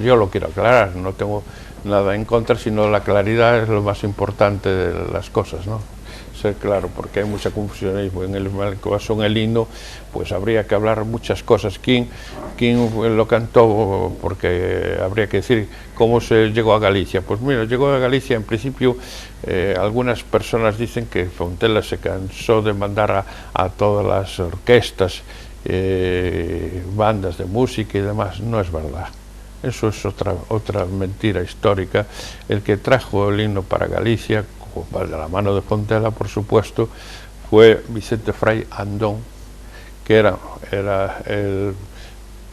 yo lo quiero aclarar, no tengo nada en contra, sino la claridad es lo más importante de las cosas, ¿no? Ser claro, porque hay mucha confusión en el caso en el himno, pues habría que hablar muchas cosas. ¿Quién lo cantó? Porque habría que decir cómo se llegó a Galicia. Pues mira, llegó a Galicia en principio, algunas personas dicen que Fontela se cansó de mandar a todas las orquestas, bandas de música y demás. No es verdad. Eso es otra mentira histórica. El que trajo el himno para Galicia, de la mano de Fontela, por supuesto, fue Vicente Fray Andón, que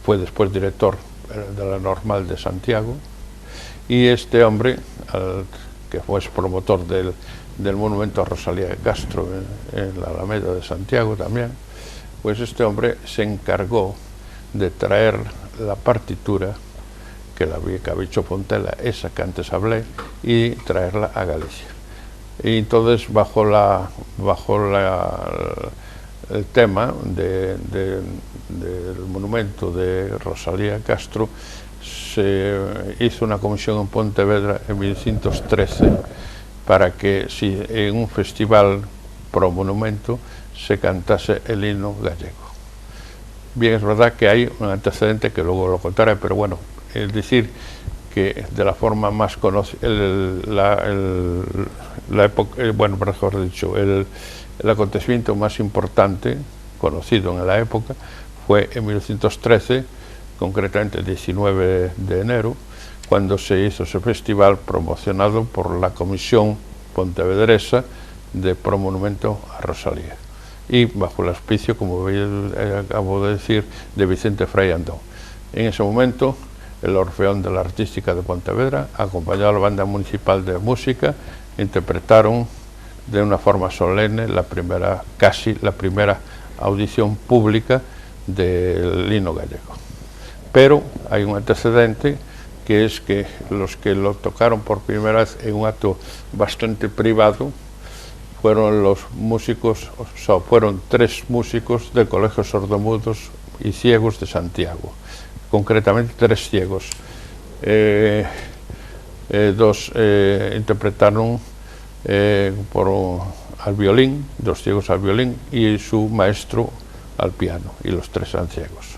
fue después director de la Normal de Santiago, y este hombre, que fue promotor del monumento a Rosalía de Castro en la Alameda de Santiago también, pues este hombre se encargó de traer la partitura que había hecho Fontela, esa que antes hablé, y traerla a Galicia. Y entonces bajo el tema del monumento de Rosalía Castro se hizo una comisión en Pontevedra en 1913 para que si en un festival pro monumento se cantase el himno gallego. Bien, es verdad que hay un antecedente que luego lo contaré, pero bueno, es decir que de la forma más conocida, la época, bueno, mejor dicho, el acontecimiento más importante conocido en la época fue en 1913, concretamente el 19 de enero, cuando se hizo ese festival promocionado por la Comisión Pontevedresa de Pro Monumento a Rosalía y bajo el auspicio, como acabo de decir, de Vicente Fray Andón. En ese momento, el Orfeón de la Artística de Pontevedra, acompañado a la Banda Municipal de Música, interpretaron de una forma solemne casi la primera audición pública del himno gallego. Pero hay un antecedente, que es que los que lo tocaron por primera vez en un acto bastante privado fueron los músicos, o sea, fueron 3 músicos del Colegio Sordomudos y Ciegos de Santiago, concretamente 3 ciegos. 2 interpretaron al violín, 2 ciegos al violín y su maestro al piano, y los 3 eran ciegos.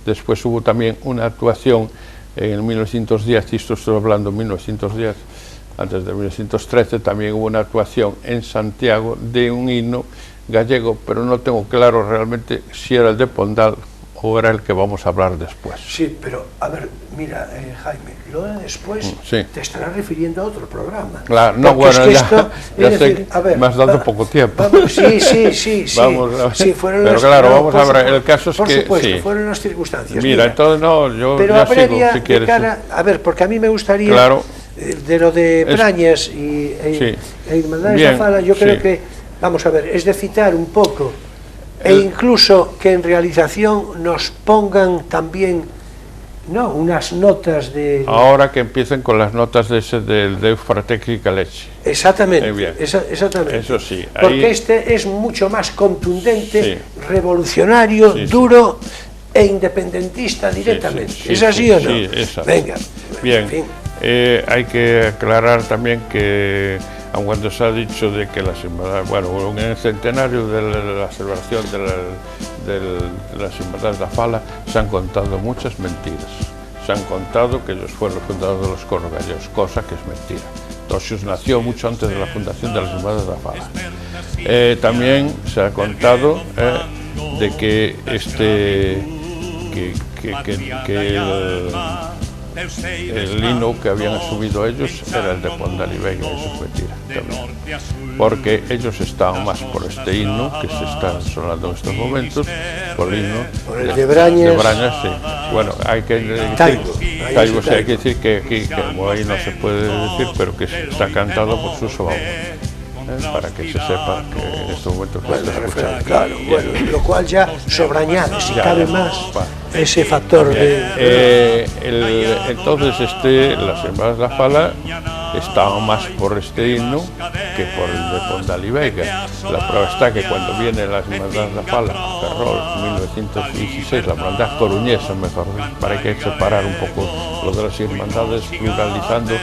Después hubo también una actuación en 1910, y esto estoy hablando de 1910, antes de 1913, también hubo una actuación en Santiago de un himno gallego, pero no tengo claro realmente si era el de Pondal o era el que vamos a hablar después? Sí, pero, a ver, mira, Jaime, lo de después sí. te estarás refiriendo a otro programa. Claro, no, porque bueno, es que ya, esto, ya es sé, decir, a ver, me has dado poco tiempo. Vamos, sí. Vamos, sí, fueron pero las, claro, no, vamos a ver, el caso es por que... supuesto, sí. fueron las circunstancias. Mira, entonces no, yo pero ya abrevia, sigo, si quieres. a ver, porque a mí me gustaría, claro, de lo de Brañas y sí. Hermandades Bien, da Fala, yo creo sí. que, vamos a ver, es de citar un poco, e incluso que en realización nos pongan también, no, unas notas de... Ahora que empiecen con las notas de ese del Deus Fratexica Leche. Exactamente, Bien. exactamente. Eso sí. Porque Ahí, este es mucho más contundente, sí. revolucionario, Sí, sí. duro e independentista directamente. Sí, sí, ¿Es sí, así sí, o no? sí, exacto. Venga. Bien, En fin. hay que aclarar también que, aun cuando se ha dicho de que las hermandades, bueno, en el centenario de la celebración de las hermandades da Fala, se han contado muchas mentiras. Se han contado que ellos fueron los fundadores de los coros gallegos, cosa que es mentira. Tosios nació mucho antes de la fundación de las hermandades da Fala. También se ha contado de que el lino que habían asumido ellos era el de Pondalibega, eso es mentira también, porque ellos estaban más por este himno que se está sonando en estos momentos, por el himno de Brañas, sí. Bueno, hay que decir, Taibo, sí, hay que decir que aquí, que como ahí no se puede decir, pero que está cantado por Suso Bauman, para que se sepa que en estos momentos lo está escuchando. Claro, bueno, lo cual ya sobrañade, si Ya, cabe ya, más, va. ese factor de... Entonces las hermandades da Fala estaban más por este himno que por el de Pondalibega. La prueba está que cuando viene las hermandades da Fala a Ferrol en 1916, la hermandad coruñesa, mejor dicho, para que separar un poco lo de las hermandades, pluralizando,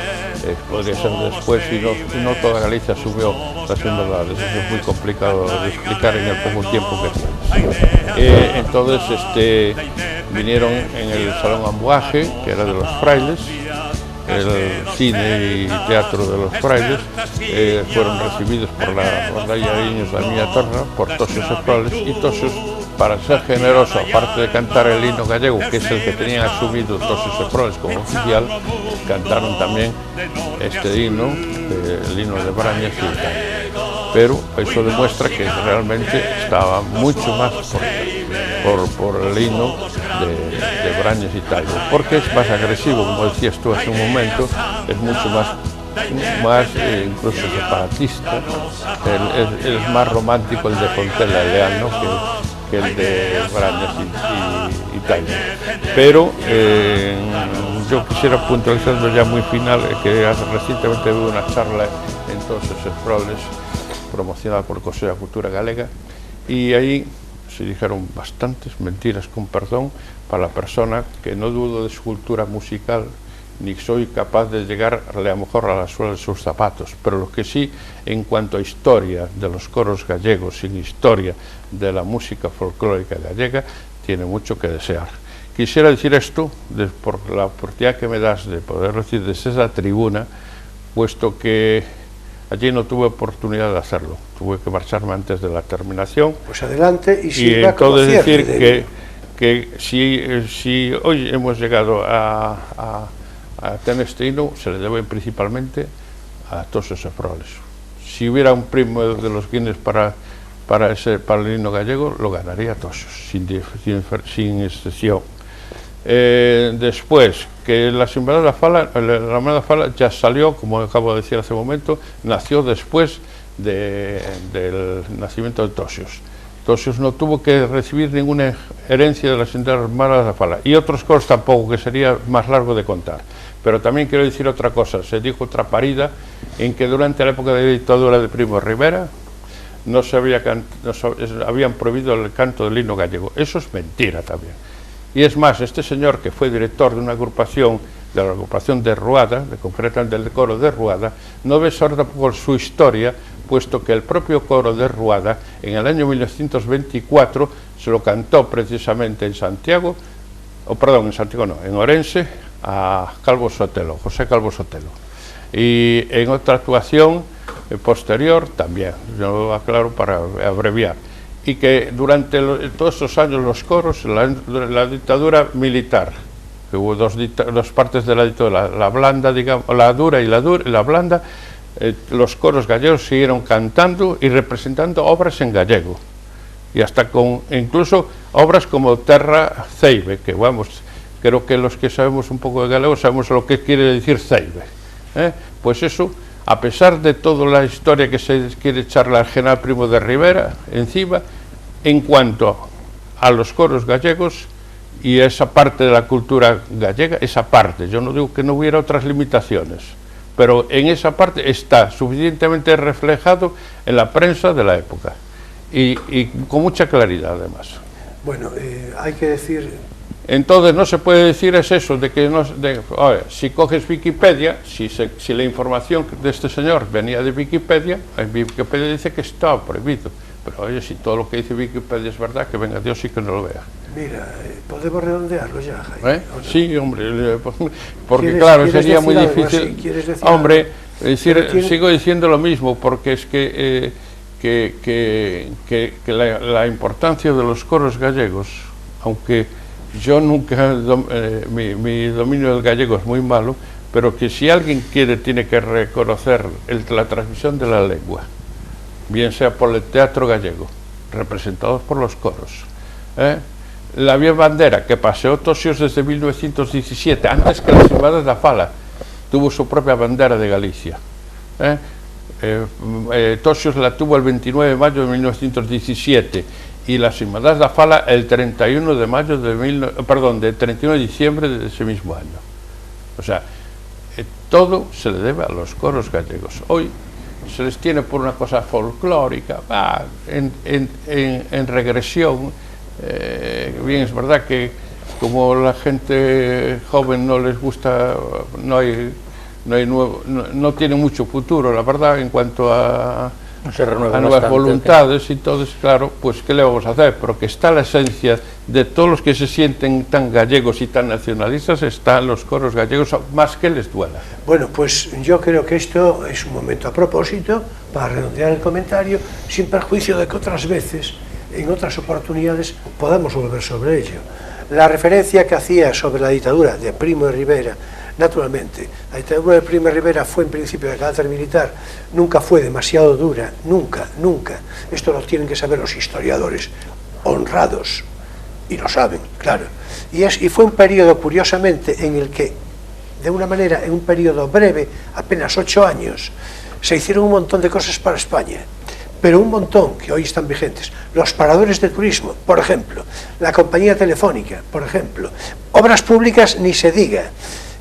podría ser después, y no toda Galicia asumió las hermandades. Eso es muy complicado de explicar en el poco tiempo que tenemos. Entonces vinieron en el Salón Ambuaje, que era de los frailes, el cine y teatro de los frailes, fueron recibidos por la rondalla de niños de la Miña Torna, por Tosios e Proles, y Tosios, para ser generoso, aparte de cantar el himno gallego, que es el que tenían asumido Tosios e Proles como oficial, cantaron también este himno, el himno de Brañas y tal. Pero eso demuestra que realmente estaba mucho más por el himno de Brañas y Taibo, porque es más agresivo, como decías tú hace un momento, es mucho más incluso separatista, es más romántico el de Fontela Leal, ¿no? que el de Brañas y Taibo. Pero yo quisiera puntualizando ya muy final, que recientemente hubo una charla en Tosios e Proles, promocionada por el Consejo de Cultura Galega, y ahí se dijeron bastantes mentiras, con perdón, para la persona que no dudo de su cultura musical, ni soy capaz de llegar a lo mejor a la suela de sus zapatos, pero lo que sí, en cuanto a historia de los coros gallegos, sin historia de la música folclórica gallega, tiene mucho que desear. Quisiera decir esto por la oportunidad que me das de poder decir desde esa tribuna, puesto que allí no tuve oportunidad de hacerlo, tuve que marcharme antes de la terminación. Pues adelante y Y entonces decir que si hoy hemos llegado a tener este himno, se le debe principalmente a Tosios e Proles. Si hubiera un primo de los Guinness para el himno gallego, lo ganaría Tosios, sin excepción. Después, que la hermandad da Fala ya salió, como acabo de decir hace un momento, nació después del nacimiento de Tosios. Tosios no tuvo que recibir ninguna herencia de las hermanas da Fala, y otros coros tampoco, que sería más largo de contar. Pero también quiero decir otra cosa, se dijo otra parida, en que durante la época de dictadura de Primo de Rivera habían prohibido el canto del himno gallego. Eso es mentira también. Y es más, este señor, que fue director de una agrupación, de la agrupación de Ruada, concretamente del coro de Ruada, no ve sorda por su historia, puesto que el propio coro de Ruada, en el año 1924, se lo cantó precisamente en Orense, a Calvo Sotelo, José Calvo Sotelo. Y en otra actuación posterior también, yo aclaro para abreviar. y que durante todos estos años los coros, la dictadura militar, que hubo dos partes de la dictadura, la blanda, digamos, la dura y la blanda, los coros gallegos siguieron cantando y representando obras en gallego, y hasta con incluso obras como Terra Ceibe, que vamos, creo que los que sabemos un poco de galego sabemos lo que quiere decir Ceibe, pues eso, a pesar de toda la historia que se quiere echarle al general Primo de Rivera encima, en cuanto a los coros gallegos y esa parte de la cultura gallega, esa parte, yo no digo que no hubiera otras limitaciones, pero en esa parte está suficientemente reflejado en la prensa de la época y con mucha claridad además. Bueno, hay que decir... Entonces no se puede decir es eso, de que no, si coges Wikipedia, si la información de este señor venía de Wikipedia, en Wikipedia dice que estaba prohibido, pero oye, si todo lo que dice Wikipedia es verdad, que venga Dios y que no lo vea. Mira, podemos redondearlo ya, Jaime. No? Sí, hombre, porque claro, sería muy difícil. Hombre, sigo diciendo lo mismo, porque es que la importancia de los coros gallegos, aunque yo nunca, mi dominio del gallego es muy malo, pero que si alguien quiere, tiene que reconocer la transmisión de la lengua, bien sea por el teatro gallego, representados por los coros. La vía bandera, que paseó Tosios desde 1917, antes que las Inmadas da Fala, tuvo su propia bandera de Galicia. Tosios la tuvo el 29 de mayo de 1917 y las Inmadas da Fala el 31 de mayo de 31 de diciembre de ese mismo año. O sea, todo se le debe a los coros gallegos. Hoy se les tiene por una cosa folclórica, en regresión. Bien, es verdad que como la gente joven no les gusta, no tiene mucho futuro, la verdad, en cuanto a nuevas voluntades, y entonces, claro, pues ¿qué le vamos a hacer? Pero que está la esencia de todos los que se sienten tan gallegos y tan nacionalistas, están los coros gallegos, más que les duela. Bueno, pues yo creo que esto es un momento a propósito para redondear el comentario, sin perjuicio de que otras veces, en otras oportunidades, podamos volver sobre ello. La referencia que hacía sobre la dictadura de Primo de Rivera, naturalmente, la dictadura de Primo de Rivera fue en principio de carácter militar, nunca fue demasiado dura, nunca. Esto lo tienen que saber los historiadores honrados, y lo saben, claro. Y fue un periodo, curiosamente, en el que, de una manera, en un periodo breve, apenas 8 años, se hicieron un montón de cosas para España, pero un montón que hoy están vigentes. Los paradores de turismo, por ejemplo, la compañía telefónica, por ejemplo, obras públicas ni se diga.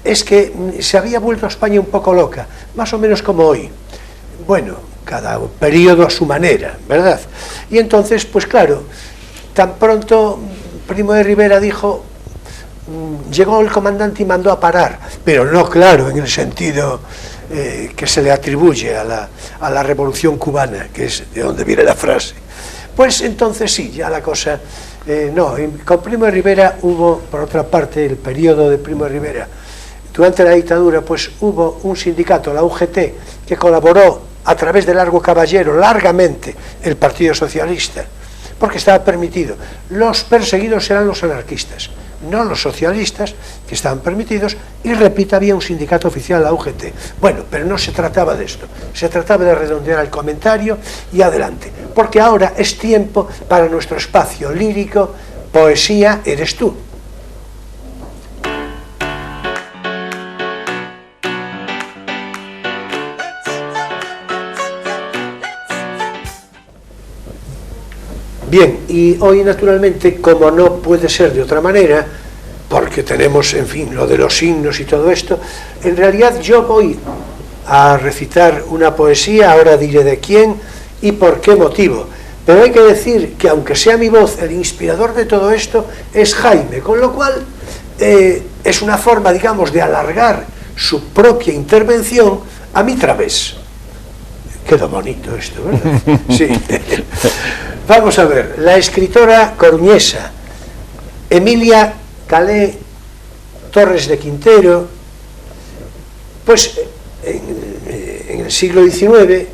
Es que se había vuelto a España un poco loca, más o menos como hoy. Bueno, cada periodo a su manera, ¿verdad? Y entonces, pues claro, tan pronto Primo de Rivera dijo, llegó el comandante y mandó a parar, pero no, claro, en el sentido que se le atribuye a la revolución cubana, que es de donde viene la frase. Pues entonces sí, ya la cosa... con Primo de Rivera hubo, por otra parte, el periodo de Primo de Rivera, durante la dictadura, pues hubo un sindicato, la UGT, que colaboró a través de Largo Caballero, largamente, el Partido Socialista, porque estaba permitido. Los perseguidos eran los anarquistas, no los socialistas, que estaban permitidos, y repito, había un sindicato oficial, la UGT. Bueno, pero no se trataba de esto, se trataba de redondear el comentario y adelante, porque ahora es tiempo para nuestro espacio lírico, Poesía eres tú. Bien, y hoy naturalmente, como no puede ser de otra manera, porque tenemos, en fin, lo de los signos y todo esto, en realidad yo voy a recitar una poesía, ahora diré de quién y por qué motivo, pero hay que decir que aunque sea mi voz, el inspirador de todo esto es Jaime, con lo cual es una forma, digamos, de alargar su propia intervención a mi través. Quedó bonito esto, ¿verdad? Sí. Vamos a ver, la escritora coruñesa Emilia Calé Torres de Quintero, pues en el siglo XIX,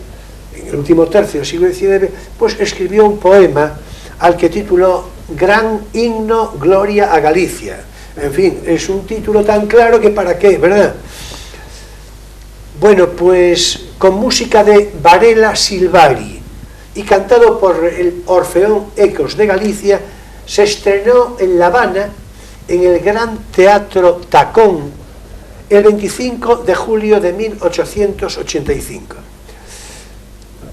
en el último tercio del siglo XIX, pues escribió un poema al que tituló Gran Himno, Gloria a Galicia. En fin, es un título tan claro que para qué, ¿verdad? Bueno, pues con música de Varela Silvari y cantado por el Orfeón Ecos de Galicia, se estrenó en La Habana, en el Gran Teatro Tacón, el 25 de julio de 1885.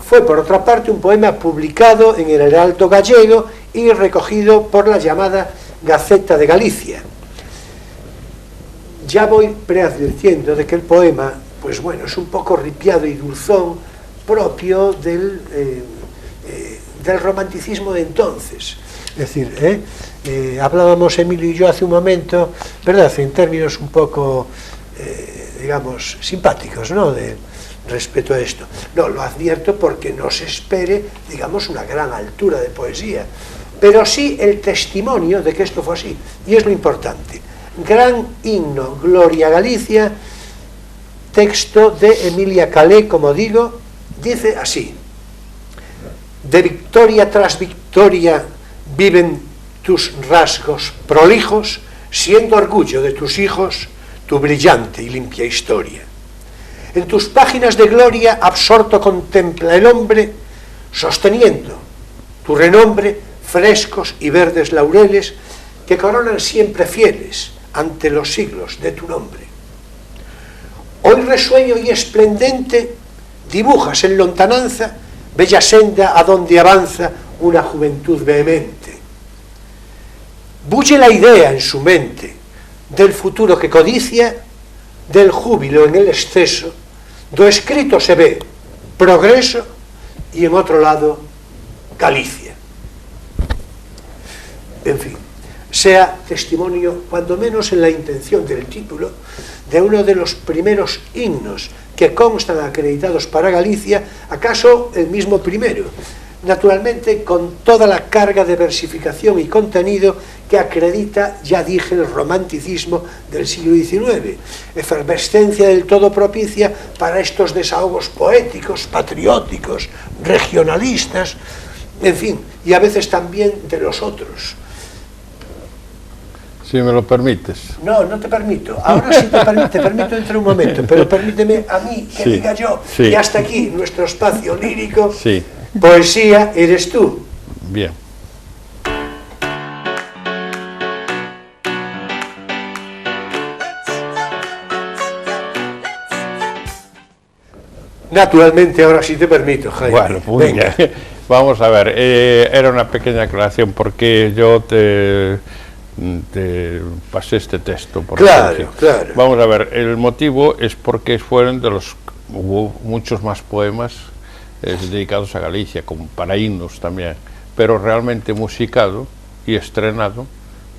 Fue, por otra parte, un poema publicado en el Heraldo Gallego y recogido por la llamada Gaceta de Galicia. Ya voy preadvirtiendo de que el poema, pues bueno, es un poco ripiado y dulzón propio del romanticismo de entonces. Es decir, hablábamos Emilio y yo hace un momento, ¿verdad?, en términos un poco, digamos, simpáticos, ¿no?, respecto a esto. No, lo advierto porque no se espere, digamos, una gran altura de poesía, pero sí el testimonio de que esto fue así, y es lo importante. Gran Himno, Gloria a Galicia, texto de Emilia Calé, como digo, dice así: de victoria tras victoria viven tus rasgos prolijos, siendo orgullo de tus hijos tu brillante y limpia historia. En tus páginas de gloria absorto contempla el hombre, sosteniendo tu renombre frescos y verdes laureles que coronan siempre fieles ante los siglos de tu nombre. Hoy resueño y esplendente dibujas en lontananza bella senda a donde avanza una juventud vehemente. Bulle la idea en su mente del futuro que codicia, del júbilo en el exceso, do escrito se ve progreso y en otro lado Galicia. En fin, sea testimonio, cuando menos en la intención del título, de uno de los primeros himnos que constan acreditados para Galicia, acaso el mismo primero, naturalmente con toda la carga de versificación y contenido que acredita, ya dije, el romanticismo del siglo XIX, efervescencia del todo propicia para estos desahogos poéticos, patrióticos, regionalistas, en fin, y a veces también de los otros. Si me lo permites. No, no te permito. Ahora sí te permito dentro de un momento, pero permíteme a mí que sí, diga yo, sí. Y hasta aquí nuestro espacio lírico, sí. Poesía eres tú. Bien. Naturalmente, ahora sí te permito, Jaime. Bueno, muy bien. Vamos a ver, era una pequeña aclaración porque yo te pasé este texto. Claro, claro. Vamos a ver, el motivo es porque hubo muchos más poemas dedicados a Galicia, como para himnos también, pero realmente musicado y estrenado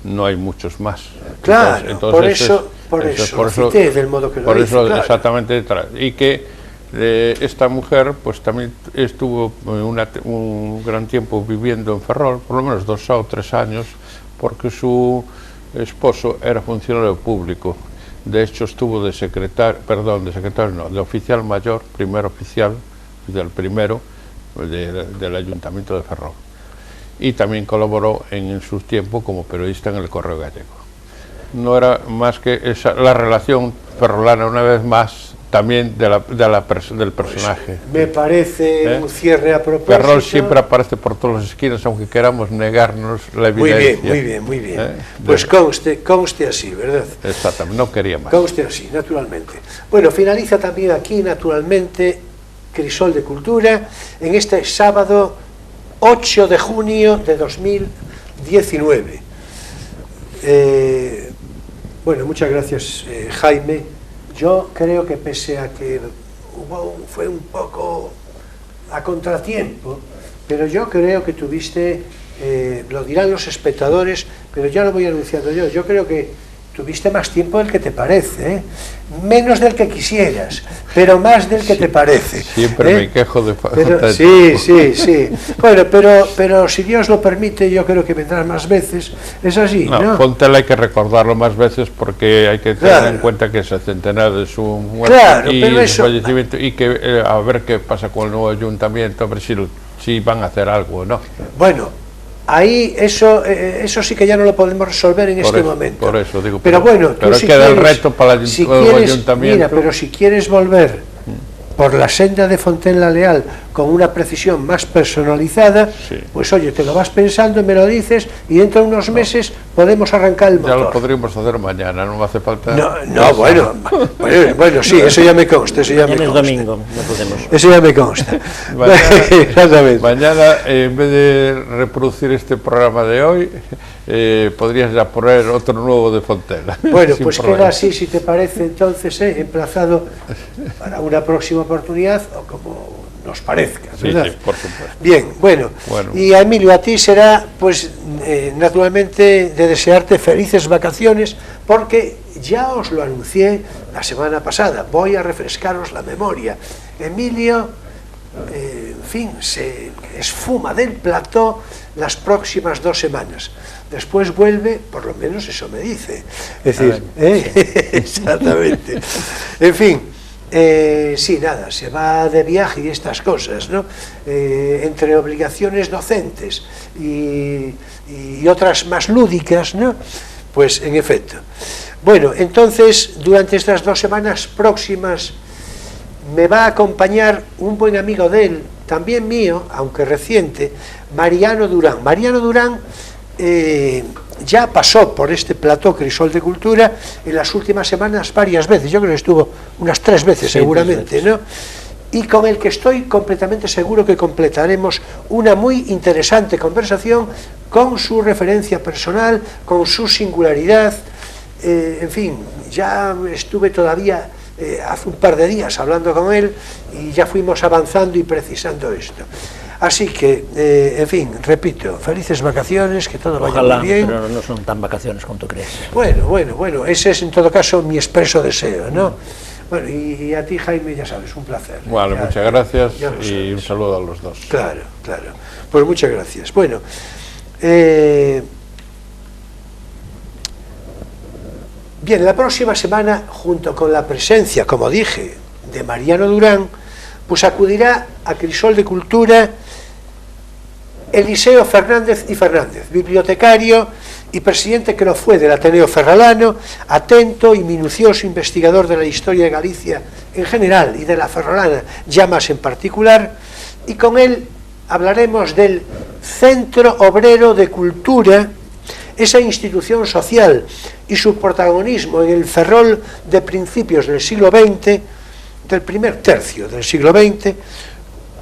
no hay muchos más. Claro, entonces, por eso cité del modo que lo hice, claro. Exactamente, y que esta mujer pues también estuvo un gran tiempo viviendo en Ferrol, por lo menos 2 o 3 años, porque su esposo era funcionario público. De hecho estuvo de oficial mayor, primer oficial, del primero del Ayuntamiento de Ferrol, y también colaboró en su tiempo como periodista en el Correo Gallego. No era más que la relación ferrolana, una vez más, también del personaje. Pues me parece un cierre a propósito. Ferrol siempre aparece por todas las esquinas, aunque queramos negarnos la evidencia. Muy bien. Pues conste así, ¿verdad? Exactamente, no quería más. Conste así, naturalmente. Bueno, finaliza también aquí, naturalmente, Crisol de Cultura, en este sábado 8 de junio de 2019. Bueno, muchas gracias, Jaime. Yo creo que pese a que fue un poco a contratiempo, pero yo creo que tuviste, lo dirán los espectadores, pero ya lo voy anunciando yo creo que tuviste más tiempo del que te parece, ¿eh? Menos del que quisieras, pero más del que te parece. Siempre me quejo de falta de tiempo. Bueno, pero si Dios lo permite, yo creo que vendrás más veces. Es así, ¿no? Fontela hay que recordarlo más veces porque hay que tener en cuenta que es el centenario de su muerte y su fallecimiento, y que a ver qué pasa con el nuevo ayuntamiento, a ver si van a hacer algo o no. Bueno, ahí eso sí que ya no lo podemos resolver en este momento. Por eso digo, pero bueno, pero si queda quieres, el reto para el ayuntamiento. Mira, pero si quieres volver por la senda de Fontaine-la-Leal con una precisión más personalizada, sí, pues oye, te lo vas pensando, me lo dices, y dentro de unos meses podemos arrancar el motor. Ya lo podríamos hacer mañana, no me hace falta... Bueno, sí, eso ya me consta, eso ya me consta. Es domingo, no podemos. Eso ya me consta. Exactamente. Mañana, en vez de reproducir este programa de hoy, podrías ya poner otro nuevo de Fontela. Bueno, pues queda así, si te parece, entonces, emplazado para una próxima oportunidad, o como nos parezca, ¿verdad? Sí, por supuesto. Bien, bueno, y a Emilio, a ti será, pues, naturalmente, de desearte felices vacaciones, porque ya os lo anuncié la semana pasada, voy a refrescaros la memoria. Emilio, en fin, se esfuma del plató las próximas 2 semanas. Después vuelve, por lo menos eso me dice. Es decir, exactamente. En fin, sí, nada, se va de viaje y estas cosas, ¿no? Entre obligaciones docentes y otras más lúdicas, ¿no? Pues en efecto. Bueno, entonces, durante estas 2 semanas próximas me va a acompañar un buen amigo de él, también mío, aunque reciente, Mariano Durán. Mariano Durán ya pasó por este plató Crisol de Cultura en las últimas semanas varias veces, yo creo que estuvo unas 3 veces, sí, seguramente, ¿no? Y con el que estoy completamente seguro que completaremos una muy interesante conversación con su referencia personal, con su singularidad, en fin, ya estuve todavía hace un par de días hablando con él y ya fuimos avanzando y precisando esto. Así que, en fin, repito, felices vacaciones, que todo vaya muy bien. Pero no son tan vacaciones como tú crees. Bueno, ese es en todo caso mi expreso deseo, ¿no? Bueno, y a ti, Jaime, ya sabes, un placer. Bueno, muchas gracias y un saludo a los dos. Claro. Pues muchas gracias. Bueno, bien, la próxima semana, junto con la presencia, como dije, de Mariano Durán, pues acudirá a Crisol de Cultura Eliseo Fernández y Fernández, bibliotecario y presidente que lo fue del Ateneo Ferrolano, atento y minucioso investigador de la historia de Galicia en general y de la ferrolana ya más en particular, y con él hablaremos del Centro Obrero de Cultura, esa institución social y su protagonismo en el Ferrol de principios del siglo XX, del primer tercio del siglo XX,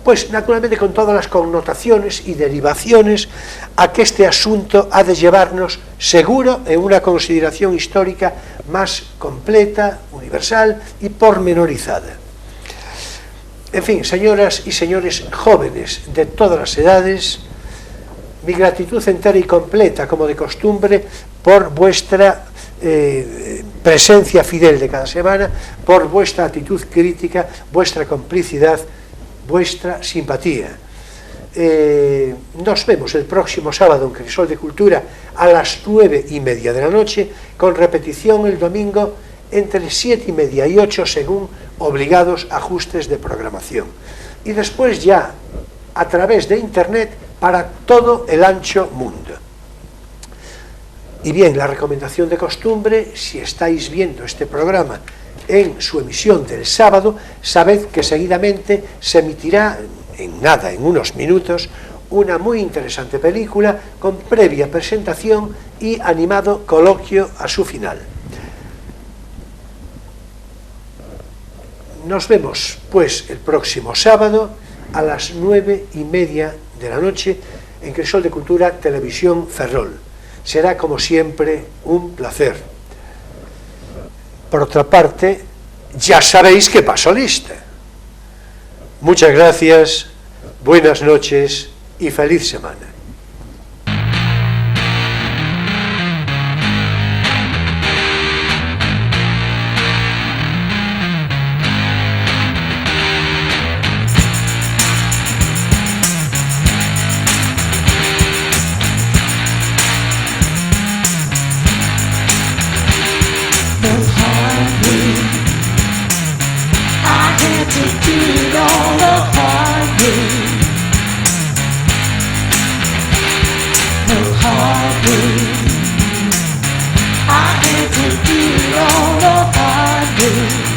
pues naturalmente con todas las connotaciones y derivaciones a que este asunto ha de llevarnos seguro en una consideración histórica más completa, universal y pormenorizada. En fin, señoras y señores jóvenes de todas las edades, mi gratitud entera y completa, como de costumbre, por vuestra presencia fidel de cada semana, por vuestra actitud crítica, vuestra complicidad, vuestra simpatía. Nos vemos el próximo sábado en Crisol de Cultura a las 9:30 de la noche, con repetición el domingo entre 7:30 y 8 según obligados ajustes de programación. Y después ya a través de internet para todo el ancho mundo. Y bien, la recomendación de costumbre, si estáis viendo este programa en su emisión del sábado, sabed que seguidamente se emitirá en unos minutos, una muy interesante película con previa presentación y animado coloquio a su final. Nos vemos, pues, el próximo sábado a las 9:30 de la noche en Crisol de Cultura, Televisión Ferrol. Será, como siempre, un placer. Por otra parte, ya sabéis que paso lista. Muchas gracias, buenas noches y feliz semana. I hate to feel on a hard day.